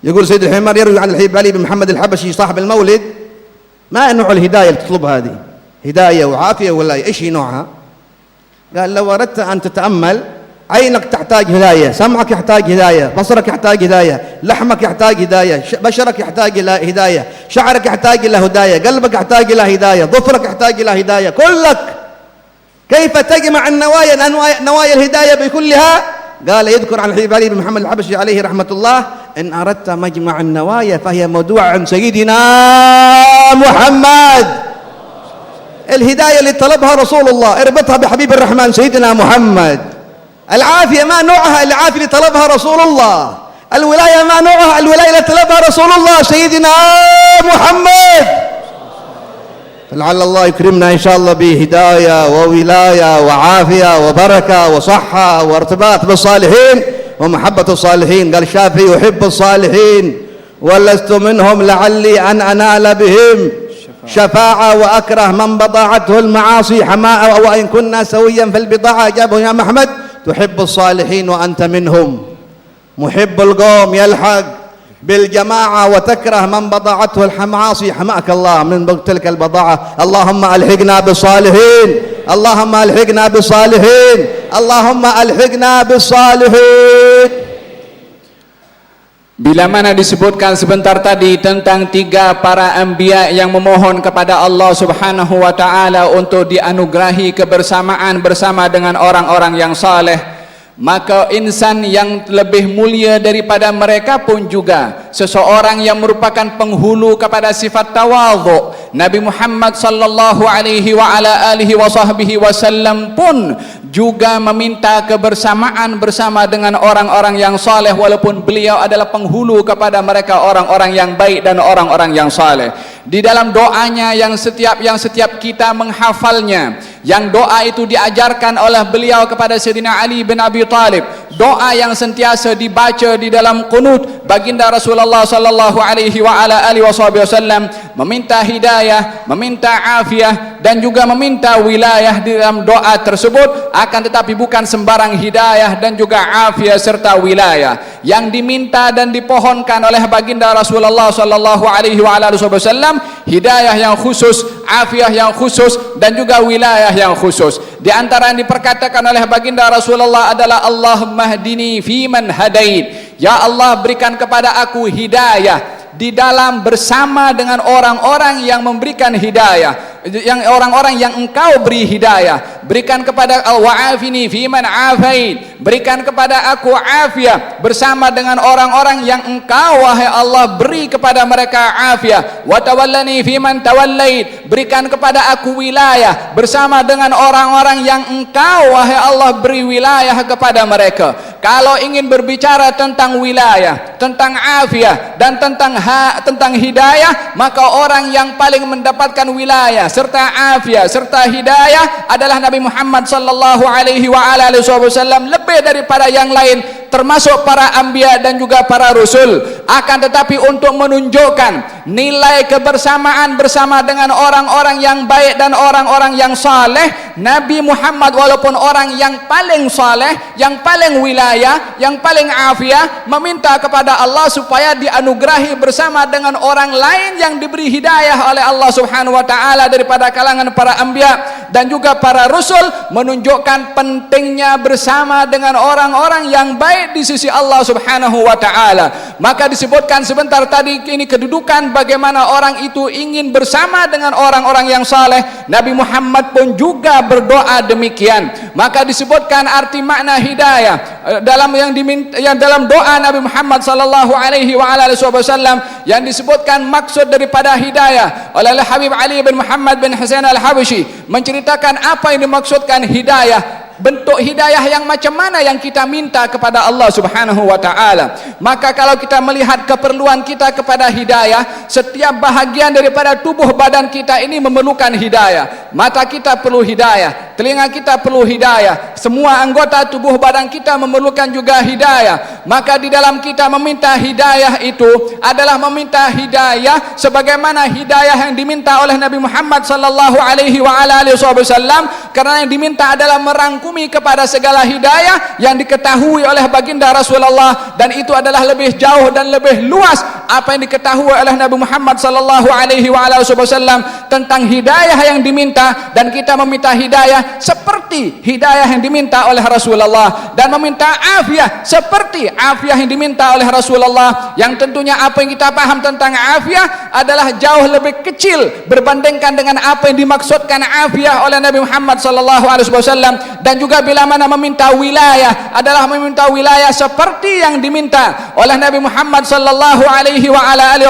يقول سيد الحمار يروي عن الحبيب علي بن محمد الحبشي صاحب المولد: ما نوع الهداية اللي تطلبها هذه؟ هداية وعافية ولا إيش نوعها؟ قال: لو أردت أن تتأمل عينك تحتاج هداية، سمعك يحتاج هداية، بصرك يحتاج هداية، لحمك يحتاج هداية، بشرك يحتاج إلى هداية، شعرك يحتاج إلى هداية، قلبك يحتاج إلى هداية، ظفرك يحتاج إلى هداية، كلك. كيف تجمع النوايا نوايا الهداية بكلها؟ قال يذكر عن الحبيب علي بن محمد الحبشي عليه رحمة الله: إن أردت مجمع النوايا فهي موضوع عن سيدنا محمد. الهداية اللي طلبها رسول الله اربطها بحبيب الرحمن سيدنا محمد. العافية ما نوعها؟ العافية اللي طلبها رسول الله. الولاية ما نوعها؟ الولاية اللي طلبها رسول الله سيدنا محمد. فلعل الله يكرمنا إن شاء الله بهداية وولاية وعافية وبركة وصحة وارتباط بالصالحين ومحبة الصالحين. قال الشافعي: يحب الصالحين ولست منهم لعلي أن أنال بهم شفاعة، وأكره من بضاعته المعاصي حماء، وإن كنا سويا في البضاعة. أجابه الإمام أحمد: تحب الصالحين وأنت منهم. محب القوم يلحق بالجماعة وتكره من بضاعته المعاصي حماك الله من تلك البضاعة. اللهم ألحقنا بالصالحين، اللهم ألحقنا بالصالحين، اللهم ألحقنا بالصالحين. Bila mana disebutkan sebentar tadi tentang 3 para anbiya yang memohon kepada Allah Subhanahu wa taala untuk dianugerahi kebersamaan bersama dengan orang-orang yang saleh, maka insan yang lebih mulia daripada mereka pun juga seseorang yang merupakan penghulu kepada sifat tawadhu. Nabi Muhammad sallallahu alaihi wa ala alihi wa sahbihi wasallam pun juga meminta kebersamaan bersama dengan orang-orang yang saleh, walaupun beliau adalah penghulu kepada mereka orang-orang yang baik dan orang-orang yang saleh. Di dalam doanya yang setiap kita menghafalnya, yang doa itu diajarkan oleh beliau kepada Sayyidina Ali bin Abi Thalib, doa yang sentiasa dibaca di dalam qunut, baginda Rasulullah sallallahu alaihi wa ala alihi wasallam meminta hidayah, meminta afiah dan juga meminta wilayah di dalam doa tersebut. Akan tetapi bukan sembarang hidayah dan juga afiah serta wilayah yang diminta dan dipohonkan oleh baginda Rasulullah sallallahu alaihi wa ala alihi wasallam, hidayah yang khusus, afiah yang khusus dan juga wilayah yang khusus. Di antara yang diperkatakan oleh baginda Rasulullah adalah: Allahumma hdini fiman hadait. Ya Allah, berikan kepada aku hidayah di dalam bersama dengan orang-orang yang memberikan hidayah, yang orang-orang yang engkau beri hidayah. Berikan kepada wa'afini fiman afait, berikan kepada aku afiah bersama dengan orang-orang yang engkau wahai Allah beri kepada mereka afiah. Wa tawallani fiman tawallait, berikan kepada aku wilayah bersama dengan orang-orang yang engkau wahai Allah beri wilayah kepada mereka. Kalau ingin berbicara tentang wilayah, tentang afiah dan tentang hidayah, maka orang yang paling mendapatkan wilayah serta afiah serta hidayah adalah Nabi Muhammad sallallahu alaihi wa ala alihi wasallam, lebih daripada yang lain, termasuk para anbiya dan juga para rasul. Akan tetapi untuk menunjukkan nilai kebersamaan bersama dengan orang-orang yang baik dan orang-orang yang saleh, Nabi Muhammad walaupun orang yang paling saleh, yang paling wilayah, yang paling afiah, meminta kepada Allah supaya dianugerahi bersama dengan orang lain yang diberi hidayah oleh Allah Subhanahu wa taala daripada kalangan para anbiya dan juga para rasul, menunjukkan pentingnya bersama dengan orang-orang yang baik di sisi Allah Subhanahu wa taala. Maka disebutkan sebentar tadi ini kedudukan bagaimana orang itu ingin bersama dengan orang-orang yang saleh. Nabi Muhammad pun juga berdoa demikian. Maka disebutkan arti makna hidayah dalam doa Nabi Muhammad sallallahu alaihi wa ala alihi wasallam, yang disebutkan maksud daripada hidayah oleh Habib Ali bin Muhammad bin Husain Al-Habsyi, menceritakan apa yang dimaksudkan hidayah. Bentuk hidayah yang macam mana yang kita minta kepada Allah Subhanahu wa taala. Maka kalau kita melihat keperluan kita kepada hidayah, setiap bahagian daripada tubuh badan kita ini memerlukan hidayah. Mata kita perlu hidayah, telinga kita perlu hidayah, semua anggota tubuh badan kita memerlukan juga hidayah. Maka di dalam kita meminta hidayah itu adalah meminta hidayah sebagaimana hidayah yang diminta oleh Nabi Muhammad sallallahu alaihi wa ala alihi wasallam, karena yang diminta adalah merangkumi kepada segala hidayah yang diketahui oleh baginda Rasulullah, dan itu adalah lebih jauh dan lebih luas apa yang diketahui oleh Nabi Muhammad sallallahu alaihi wa ala alihi wasallam tentang hidayah yang diminta. Dan kita meminta hidayah hidayah seperti hidayah yang diminta oleh Rasulullah, dan meminta afiah seperti afiah yang diminta oleh Rasulullah, yang tentunya apa yang kita paham tentang afiah adalah jauh lebih kecil berbandingkan dengan apa yang dimaksudkan afiah oleh Nabi Muhammad sallallahu alaihi wasallam. Dan juga bila mana meminta wilayah adalah meminta wilayah seperti yang diminta oleh Nabi Muhammad sallallahu alaihi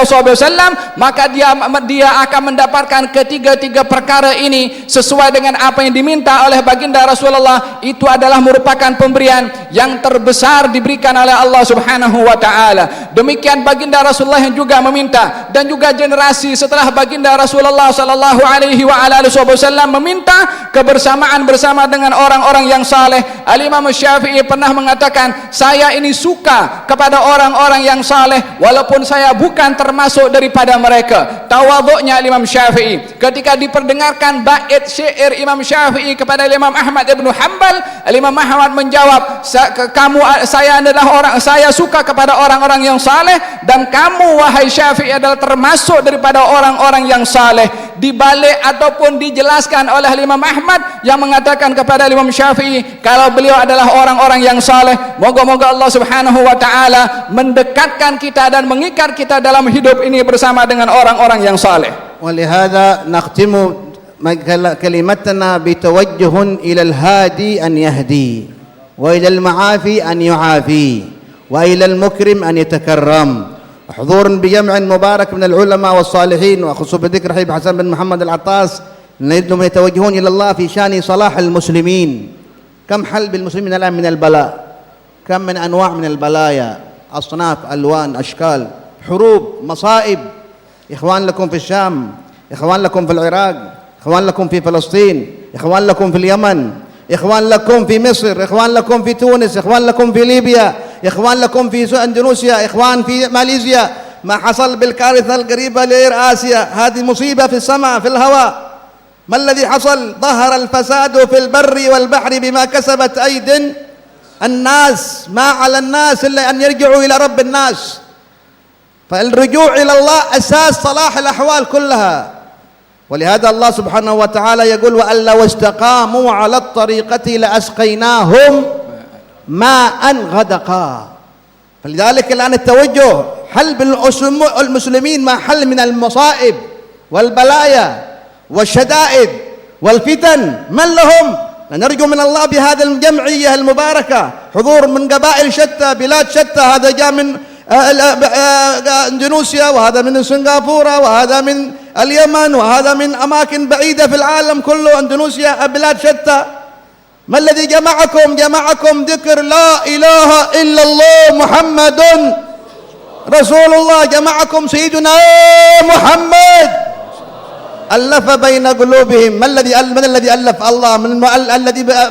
wasallam, maka dia akan mendapatkan ketiga-tiga perkara ini sesuai dengan apa yang diminta oleh baginda Rasulullah. Itu adalah merupakan pemberian yang terbesar diberikan oleh Allah Subhanahu wa taala. Demikian baginda Rasulullah yang juga meminta, dan juga generasi setelah baginda Rasulullah sallallahu alaihi wasallam meminta kebersamaan bersama dengan orang-orang yang saleh. Al-Imam Syafi'i pernah mengatakan, saya ini suka kepada orang-orang yang saleh walaupun saya bukan termasuk daripada mereka. Tawadhu'nya Imam Syafi'i ketika diperdengarkan bait syair Imam Syafi'i kepada Imam Ahmad ibn Hanbal, Imam Ahmad menjawab, saya suka kepada orang-orang yang saleh, dan kamu wahai Syafi'i adalah termasuk daripada orang-orang yang saleh. Dibalik ataupun dijelaskan oleh Imam Ahmad yang mengatakan kepada Imam Syafi'i kalau beliau adalah orang-orang yang saleh. Moga-moga Allah Subhanahu wa taala mendekatkan kita dan mengikat kita dalam hidup ini bersama dengan orang-orang yang saleh. ولهذا نختم كلمتنا بتوجه إلى الهادي أن يهدي، وإلى المعافي أن يعافي، وإلى المكرم أن يتكرم. حضور بجمع مبارك من العلماء والصالحين، وخصوصا بذكر حبيب حسن بن محمد العطاس، نجدهم يتوجهون إلى الله في شان صلاح المسلمين. كم حل بالمسلمين الآن من البلاء، كم من أنواع من البلايا، أصناف، ألوان، أشكال، حروب، مصائب. إخوان لكم في الشام، إخوان لكم في العراق، إخوان لكم في فلسطين، إخوان لكم في اليمن، إخوان لكم في مصر، إخوان لكم في تونس، إخوان لكم في ليبيا، إخوان لكم في إندونيسيا، إخوان في ماليزيا. ما حصل بالكارثة القريبة لإير آسيا، هذه مصيبة في السماء في الهواء. ما الذي حصل؟ ظهر الفساد في البر والبحر بما كسبت أيدي الناس. ما على الناس إلا أن يرجعوا إلى رب الناس. فالرجوع إلى الله أساس صلاح الأحوال كلها. ولهذا الله سبحانه وتعالى يقول وأن لو استقاموا على الطريقة لأسقيناهم ماء غدقا. فلذلك الآن التوجه حل بالمسلمين ما حل من المصائب والبلايا والشدائد والفتن. من لهم؟ نرجو من الله بهذه الجمعية المباركة، حضور من قبائل شتى، بلاد شتى. هذا جاء من اندونيسيا، وهذا من سنغافورة، وهذا من اليمن، وهذا من أماكن بعيدة في العالم كله. اندونيسيا، بلاد شتى. ما الذي جمعكم؟ جمعكم ذكر لا إله إلا الله محمد رسول الله. جمعكم سيدنا محمد، ألف بين قلوبهم. من الذي ألف؟ الله.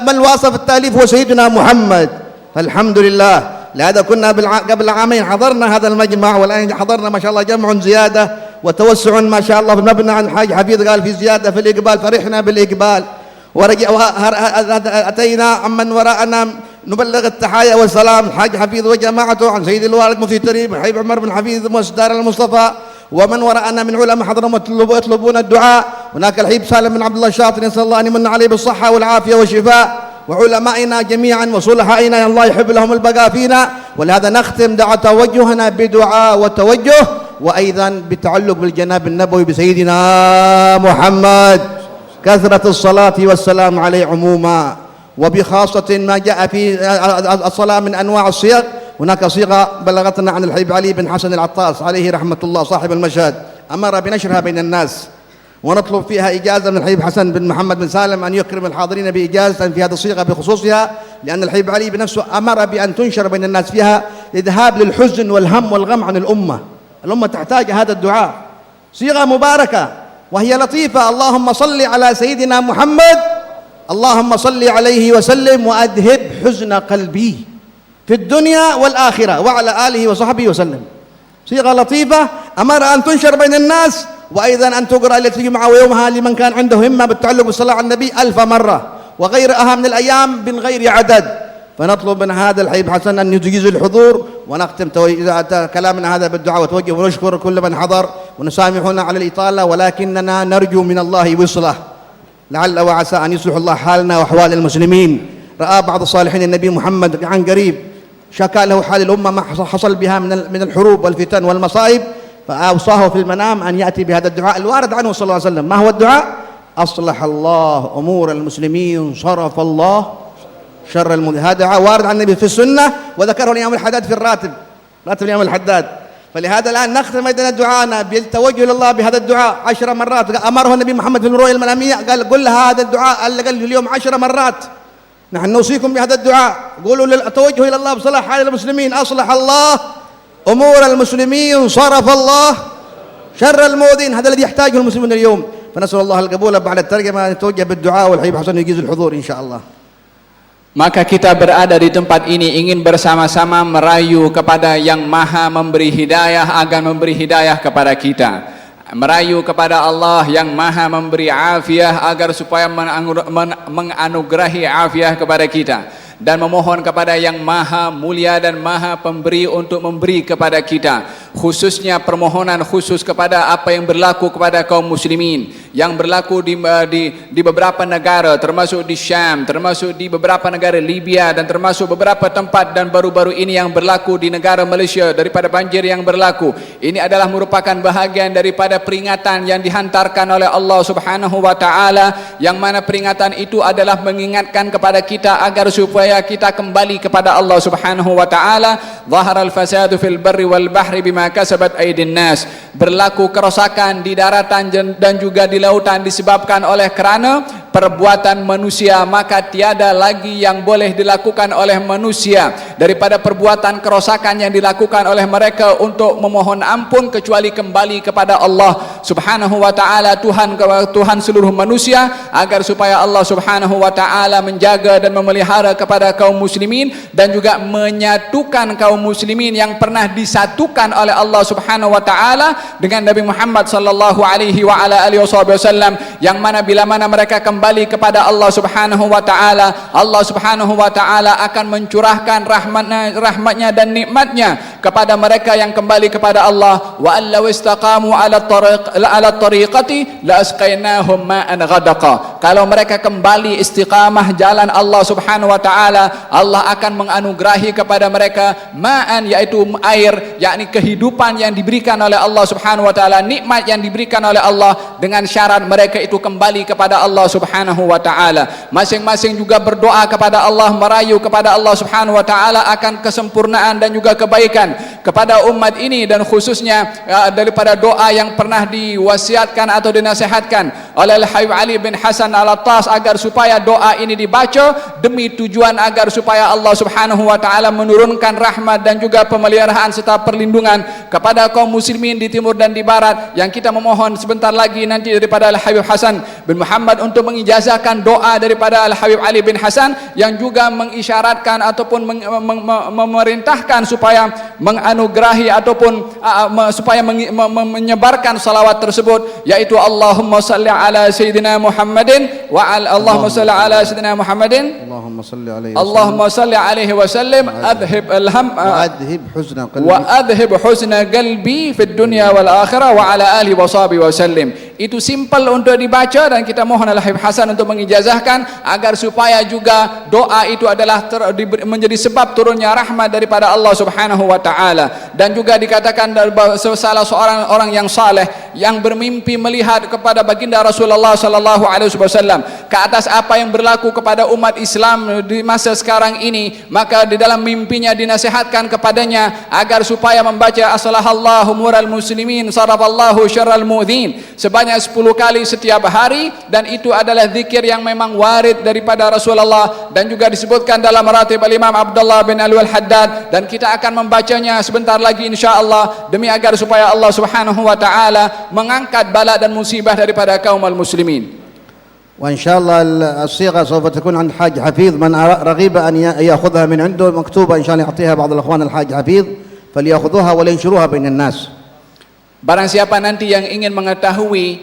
من واصف التأليف هو سيدنا محمد. فالحمد لله. لهذا كنا قبل عامين حضرنا هذا المجمع، والآن حضرنا ما شاء الله جمع زيادة وتوسع ما شاء الله في المبنى. عن حاج حفيظ قال في زيادة في الإقبال، فرحنا بالإقبال. أتينا عمن وراءنا نبلغ التحايا والسلام حاج حفيظ وجماعته، عن سيد الوالد مفتي تريب حبيب عمر بن حفيظ مؤسس دار المصطفى، ومن وراءنا من علماء حضرهم يطلبون الدعاء. هناك الحبيب سالم بن عبد الله الشاطر، نسأل الله أن يمن عليه بالصحة والعافية والشفاء، وعلمائنا جميعا وصلحائنا الله يحب لهم البقاء فينا. ولهذا نختم توجهنا بدعاء وتوجه، وأيضا بالتعلق بالجناب النبوي بسيدنا محمد، كثرة الصلاة والسلام عليه عموما، وبخاصة ما جاء في الصلاة من أنواع الصيغ. هناك صيغة بلغتنا عن الحبيب علي بن حسن العطاس عليه رحمة الله صاحب المشهد، أمر بنشرها بين الناس، ونطلب فيها إجازة من الحبيب حسن بن محمد بن سالم أن يكرم الحاضرين بإجازة في هذه الصيغة بخصوصها، لأن الحبيب علي بنفسه أمر بأن تنشر بين الناس فيها لإذهاب للحزن والهم والغم عن الأمة. الأمة تحتاج هذا الدعاء. صيغة مباركة وهي لطيفة. اللهم صل على سيدنا محمد، اللهم صل عليه وسلم وأذهب حزن قلبي في الدنيا والآخرة وعلى آله وصحبه وسلم. صيغة لطيفة أمر أن تنشر بين الناس، وأيضا أن تقرأ لتجمع يومها لمن كان عنده همة بالتعلق بالصلاة على النبي 1000 مرة، وغيرها من الأيام من غير عدد. فنطلب من هذا الحبيب حسن أن يجيز الحضور، ونختم كلامنا هذا بالدعاء وتوجه، ونشكر كل من حضر، ونسامحنا على الإطالة، ولكننا نرجو من الله وصله. لعل وعسى أن يصلح الله حالنا وأحوال المسلمين. رأى بعض الصالحين النبي محمد عن قريب شكى له حال الأمة ما حصل بها من الحروب والفتن والمصائب، فأوصاه في المنام أن يأتي بهذا الدعاء الوارد عنه صلى الله عليه وسلم. ما هو الدعاء؟ أصلح الله أمور المسلمين صرف الله شر المذنبين. هذا دعاء وارد عن النبي في السنة، وذكره الإمام الحداد في راتب الإمام الحداد. فلهذا الآن نختم أيضا دعاءنا بالتوجه إلى الله بهذا الدعاء 10 مرات. أمره النبي محمد في الرؤيا المنامية، قال قل هذا الدعاء اللي قال اليوم 10 مرات. نحن نوصيكم بهذا الدعاء، قولوا التوجه إلى الله بصلاح حال المسلمين، أصلح الله أمور المسلمين صرف الله شر المؤذين. هذا الذي يحتاجه المسلمون اليوم. فنسأل الله القبول. بعد الترجمة نتوجه بالدعاء والحبيب حسن يجيز الحضور إن شاء الله. Maka kita berada di tempat ini ingin bersama-sama merayu kepada yang maha memberi hidayah agar memberi hidayah kepada kita. Merayu kepada Allah yang maha memberi afiah agar supaya menganugerahi afiah kepada kita. Dan memohon kepada yang maha mulia dan maha pemberi untuk memberi kepada kita, khususnya permohonan khusus kepada apa yang berlaku kepada kaum muslimin, yang berlaku di beberapa negara, termasuk di Syam, termasuk di beberapa negara Libya, dan termasuk beberapa tempat, dan baru-baru ini yang berlaku di negara Malaysia daripada banjir yang berlaku. Ini adalah merupakan bahagian daripada peringatan yang dihantarkan oleh Allah Subhanahu wa taala, yang mana peringatan itu adalah mengingatkan kepada kita agar supaya kita kembali kepada Allah Subhanahu wa taala. Zaharal fasadu fil barri wal bahri bima kasabat aydin nas. Berlaku kerosakan di daratan dan juga di lautan disebabkan oleh kerana perbuatan manusia, maka tiada lagi yang boleh dilakukan oleh manusia daripada perbuatan kerosakan yang dilakukan oleh mereka untuk memohon ampun kecuali kembali kepada Allah Subhanahu wa taala, Tuhan seluruh manusia, agar supaya Allah Subhanahu wa taala menjaga dan memelihara kepada kaum muslimin dan juga menyatukan kaum muslimin yang pernah disatukan oleh Allah Subhanahu wa taala dengan Nabi Muhammad sallallahu alaihi wa ala alihi wasallam, yang mana bila mana mereka kembali kepada Allah Subhanahu wa taala, Allah Subhanahu wa taala akan mencurahkan rahmatnya dan nikmatnya kepada mereka yang kembali kepada Allah. Wa allaw istaqamu ala tariqati la asqainahum ma'an ghadaqa. Kalau mereka kembali istiqamah jalan Allah Subhanahu wa taala, Allah akan menganugerahi kepada mereka ma'an, yaitu air, yakni kehidupan yang diberikan oleh Allah Subhanahu wa taala, nikmat yang diberikan oleh Allah, dengan syarat mereka itu kembali kepada Allah Subhanahu wa taala. Masing-masing juga berdoa kepada Allah, merayu kepada Allah Subhanahu wa taala akan kesempurnaan dan juga kebaikan kepada umat ini, dan khususnya daripada doa yang pernah diwasiatkan atau dinasihatkan oleh Al-Habib Ali bin Hasan Al-Attas agar supaya doa ini dibaca demi tujuan agar supaya Allah Subhanahu wa taala menurunkan rahmat dan juga pemeliharaan serta perlindungan kepada kaum muslimin di timur dan di barat. Yang kita memohon sebentar lagi nanti daripada Al-Habib Hasan bin Muhammad untuk mengijazahkan doa daripada Al-Habib Ali bin Hasan, yang juga mengisyaratkan ataupun memerintahkan supaya menganugerahi ataupun supaya menyebarkan salawat tersebut, yaitu Allahumma salli ala Sayyidina Muhammadin wa Allahumma salli ala Sayyidina Muhammadin Allahumma salli alaihi wasallam adhib alham wa adhib husna qalbi fid dunya wal akhirah wa ala alihi wa sahbihi wasallam. Itu simple untuk dibaca, dan kita mohon Al-Habib Hasan untuk mengijazahkan agar supaya juga doa itu adalah menjadi sebab turunnya rahmat daripada Allah Subhanahu wa taala. Dan juga dikatakan salah seorang orang yang saleh yang bermimpi melihat kepada baginda Rasulullah sallallahu alaihi wasallam ke atas apa yang berlaku kepada umat Islam di masa sekarang ini, maka di dalam mimpinya dinasihatkan kepadanya agar supaya membaca aslahallahu mural muslimin sarafallahu syarral mu'dhin sebanyak 10 kali setiap hari, dan itu adalah zikir yang memang warid daripada Rasulullah dan juga disebutkan dalam maratib al-Imam Abdullah bin Alwi al-Haddad, dan kita akan membacanya sebentar lagi insya-Allah demi agar supaya Allah Subhanahu wa taala mengangkat bala dan musibah daripada kaum muslimin. وإن شاء الله الصيغة سوف تكون عند حاج حفيظ، من رغب أن يأخذها من عنده مكتوبة إن شاء الله يعطيها بعض الأخوان الحاج حفيظ فليأخذوها ولينشروها بين الناس. Barang siapa nanti yang ingin mengetahui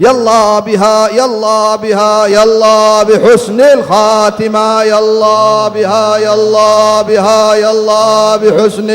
يلا بها يلا بها يلا بحسن الخاتمة يلا بها يلا بها يلا بحسن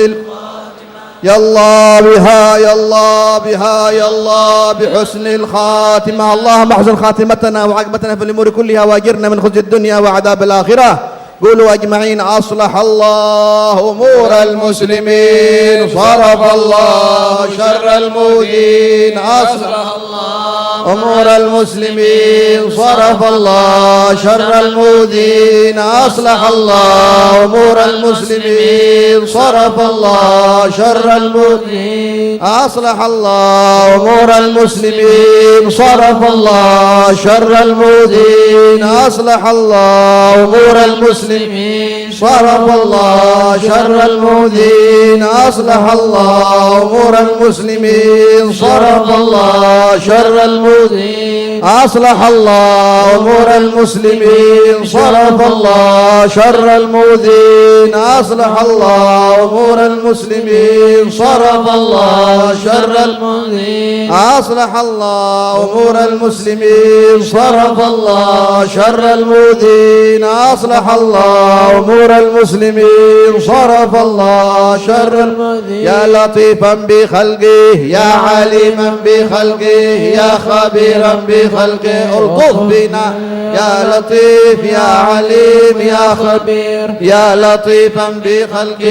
يلا بها يلا بها يلا بحسن الخاتمة. اللهم احسن خاتمتنا وعاقبتنا في الأمور كلها واجرنا من خزي الدنيا وعذاب الآخرة. قولوا أجمعين أصلح الله أمور المسلمين صرف الله شر المؤذين أصلح الله أمور المسلمين صرف الله شر المؤذين أصلح الله أمور المسلمين صرف الله شر المؤذين أصلح الله أمور المسلمين صرف الله شر المؤذين أصلح الله أمور المسلمين صرف الله شر المؤذين أصلح الله أمور المسلمين صرف الله شر المؤذين أصلح الله أمور المسلمين صرف الله شر المؤذين أصلح الله أمور المسلمين صرف الله شر المؤذين أصلح الله أمور المسلمين صرف الله شر المؤذين أصلح الله أمور المسلمين صرف الله شر المؤذين. يا لطيفا بخلقه يا عليما بخلقه يا خبيرا بخلقه الطف بنا يا لطيف يا عليم يا خبير يا لطيفا بخلقه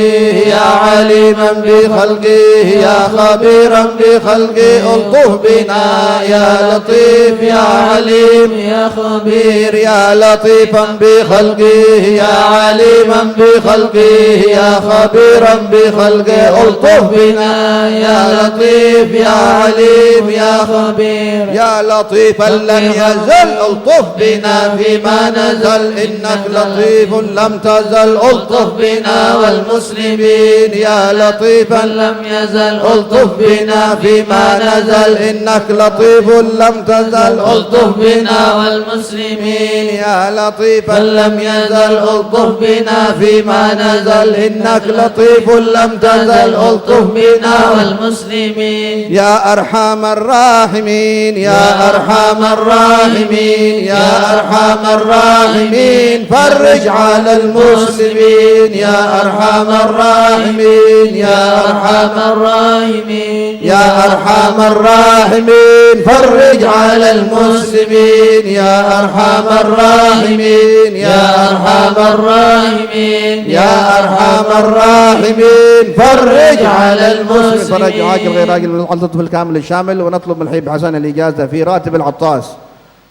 يا عليما بخلقه يا خبيرا بخلقه الطف بنا يا لطيف يا عليم يا خبير يا لطيفا بخلقه يا عليما بخلقه يا خبيرا بخلقه الطف بنا يا لطيف يا عليم يا خبير يا لطيفا لم يزل الطف بنا فيما نزل إنك لطيف لم تزل الطف بنا والمسلمين يا لطيفا لم يزل الطف بنا فيما نزل إنك لطيف لم تزل الطف بنا والمسلمين يا لطيفا لم يزل الطف بنا فيما نزل إنك لطيف لم تزل الطف بنا والمسلمين يا أرحم الراحمين يا أرحم الراحمين يا أرحم الراحمين فرج على المسلمين يا أرحم الراحمين يا أرحم الراحمين يا أرحم الراحمين فرج على المسلمين يا أرحم الراحمين يا أرحم الراحمين يا أرحم الراحمين فرج على المسلمين فرج عاجل غير عاجل من الطف الكامل الشامل. ونطلب من الحبيب حسن الإجازة في راتب العطاس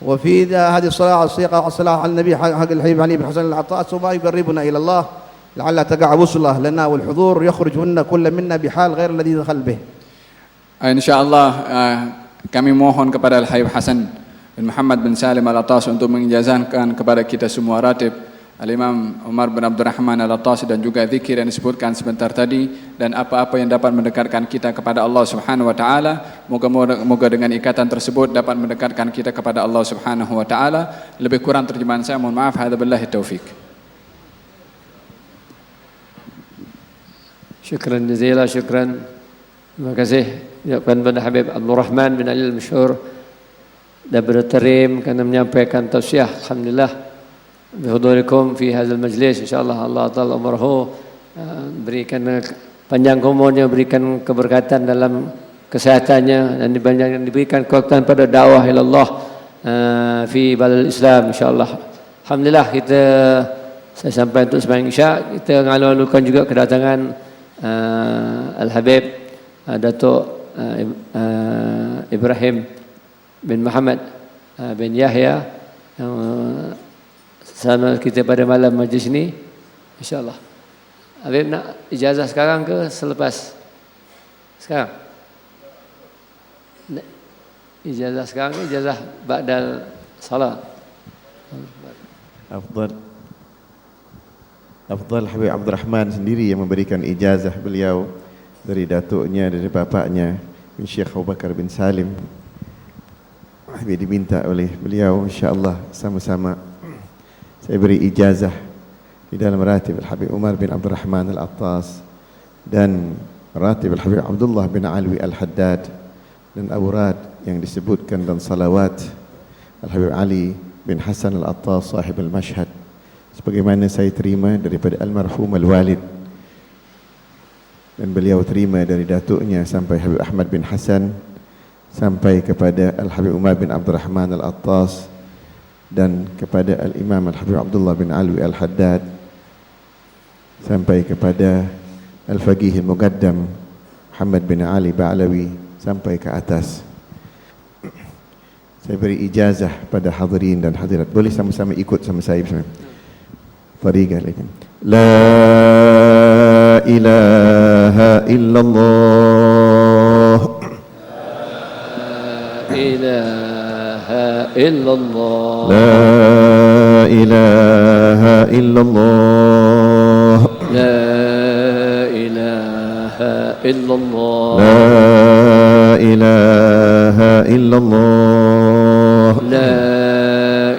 وفي هذه الصلاة على النبي حق الحبيب علي بن حسن العطاس وما يقربنا إلى الله لعل تقع وصله لنا والحضور يخرج منا كل منا بحال غير الذي دخل به. InsyaAllah kami mohon kepada Al-Habib Hasan bin Muhammad bin Salim Al-Attas untuk mengijazahkan kepada kita semua ratib Al-Imam Umar bin Abdurrahman Al-Attas dan juga zikir yang disebutkan sebentar tadi dan apa-apa yang dapat mendekatkan kita kepada Allah Subhanahu wa taala. Moga dengan ikatan tersebut dapat mendekatkan kita kepada Allah Subhanahu wa taala. Lebih kurang terjemahan saya mohon maaf. Hadza billahi taufik. Syukran jazilan, syukran. Terima kasih ucapkan kepada Habib Abdul Rahman bin Ali Al-Masyhur dan berterim karena menyampaikan tausiah. Alhamdulillah bihudurikum fi hadzal majlis. Insyaallah Allah taala umrahu berikan panjang umurnya, berikan keberkatan dalam kesehatannya dan diberikan kekuatan pada dakwah ilallah fi balal Islam insyaallah. Alhamdulillah saya sampai untuk sembahyang Isya, kita mengalu-alukan juga kedatangan Al-Habib Datuk Ibrahim bin Muhammad bin Yahya yang sama kita pada malam majlis ini insyaallah. Habib nak ijazah sekarang ke selepas? Sekarang? Ijazah sekarang ke ijazah ba'dal salat? Afdal Habib Abdul Rahman sendiri yang memberikan ijazah beliau dari datuknya, dari bapaknya bin Syekh Abu Bakar bin Salim. Habib diminta oleh beliau insyaAllah sama-sama saya beri ijazah di dalam ratib Al-Habib Umar bin Abdul Rahman Al-Attas dan ratib Al-Habib Abdullah bin Alwi Al-Haddad dan awrad yang disebutkan dan salawat Al-Habib Ali bin Hasan Al-Attas sahib al-Mashhad sebagaimana saya terima daripada almarhum al-Walid dan beliau terima dari datuknya sampai Habib Ahmad bin Hasan sampai kepada Al-Habib Umar bin Abdul Rahman Al-Attas dan kepada Al-Imam Al-Habib Abdullah bin Alwi Al-Haddad sampai kepada Al-Faqih Al-Muqaddam Muhammad bin Ali Ba'lawi sampai ke atas. Saya beri ijazah pada hadirin dan hadirat. Boleh sama-sama ikut sama saya bersama. Tariqah lagi. La ilaha illallah. La ilaha illallah. La ilaha illallah. La ilaha illallah. La ilaha illallah. La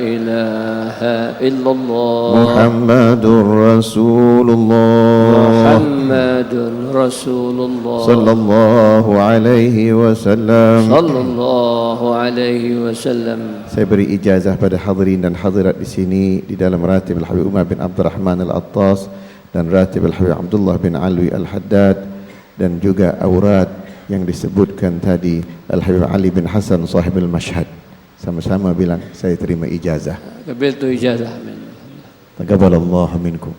ilaha illallah. Muhammadur Rasulullah Muhammadun Rasulullah sallallahu alaihi wasallam. sallallahu alaihi wasallam. Saya beri ijazah pada hadirin dan hadirat di sini di dalam ratib Al-Habib Umar bin Abdul Rahman Al-Attas dan ratib Al-Habib Abdullah bin Alwi Al-Haddad dan juga awrad yang disebutkan tadi Al-Habib Ali bin Hasan sahib al-Mashhad. Sama-sama bilang saya terima ijazah. Qabiltu ijazah. Amin. Taqabbalallahu minkum.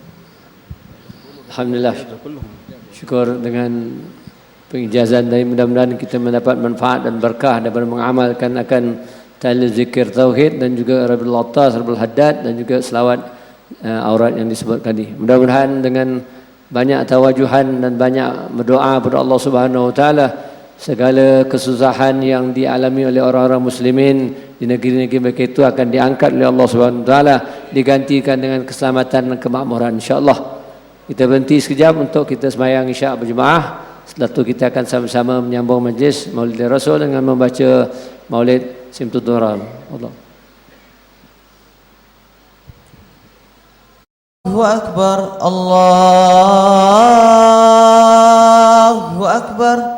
Alhamdulillah. Syukur dengan pengijazan dan mudah-mudahan kita mendapat manfaat dan berkah daripada mengamalkan akan tali zikir tauhid dan juga Rabbul Attas, Rabbul Haddad dan juga selawat aurat yang disebutkan tadi. Mudah-mudahan dengan banyak tawajuhan dan banyak berdoa kepada Allah Subhanahu wa taala segala kesusahan yang dialami oleh orang-orang muslimin di negeri-negeri mereka itu akan diangkat oleh Allah Subhanahu wa taala, digantikan dengan keselamatan dan kemakmuran insyaallah. Kita berhenti sekejap untuk kita sembahyang isyak berjemaah. Setelah itu kita akan sama-sama menyambung majlis Maulid Rasul dengan membaca Maulid Simtud Duran. Allah. Allahu Akbar, Allahu Akbar.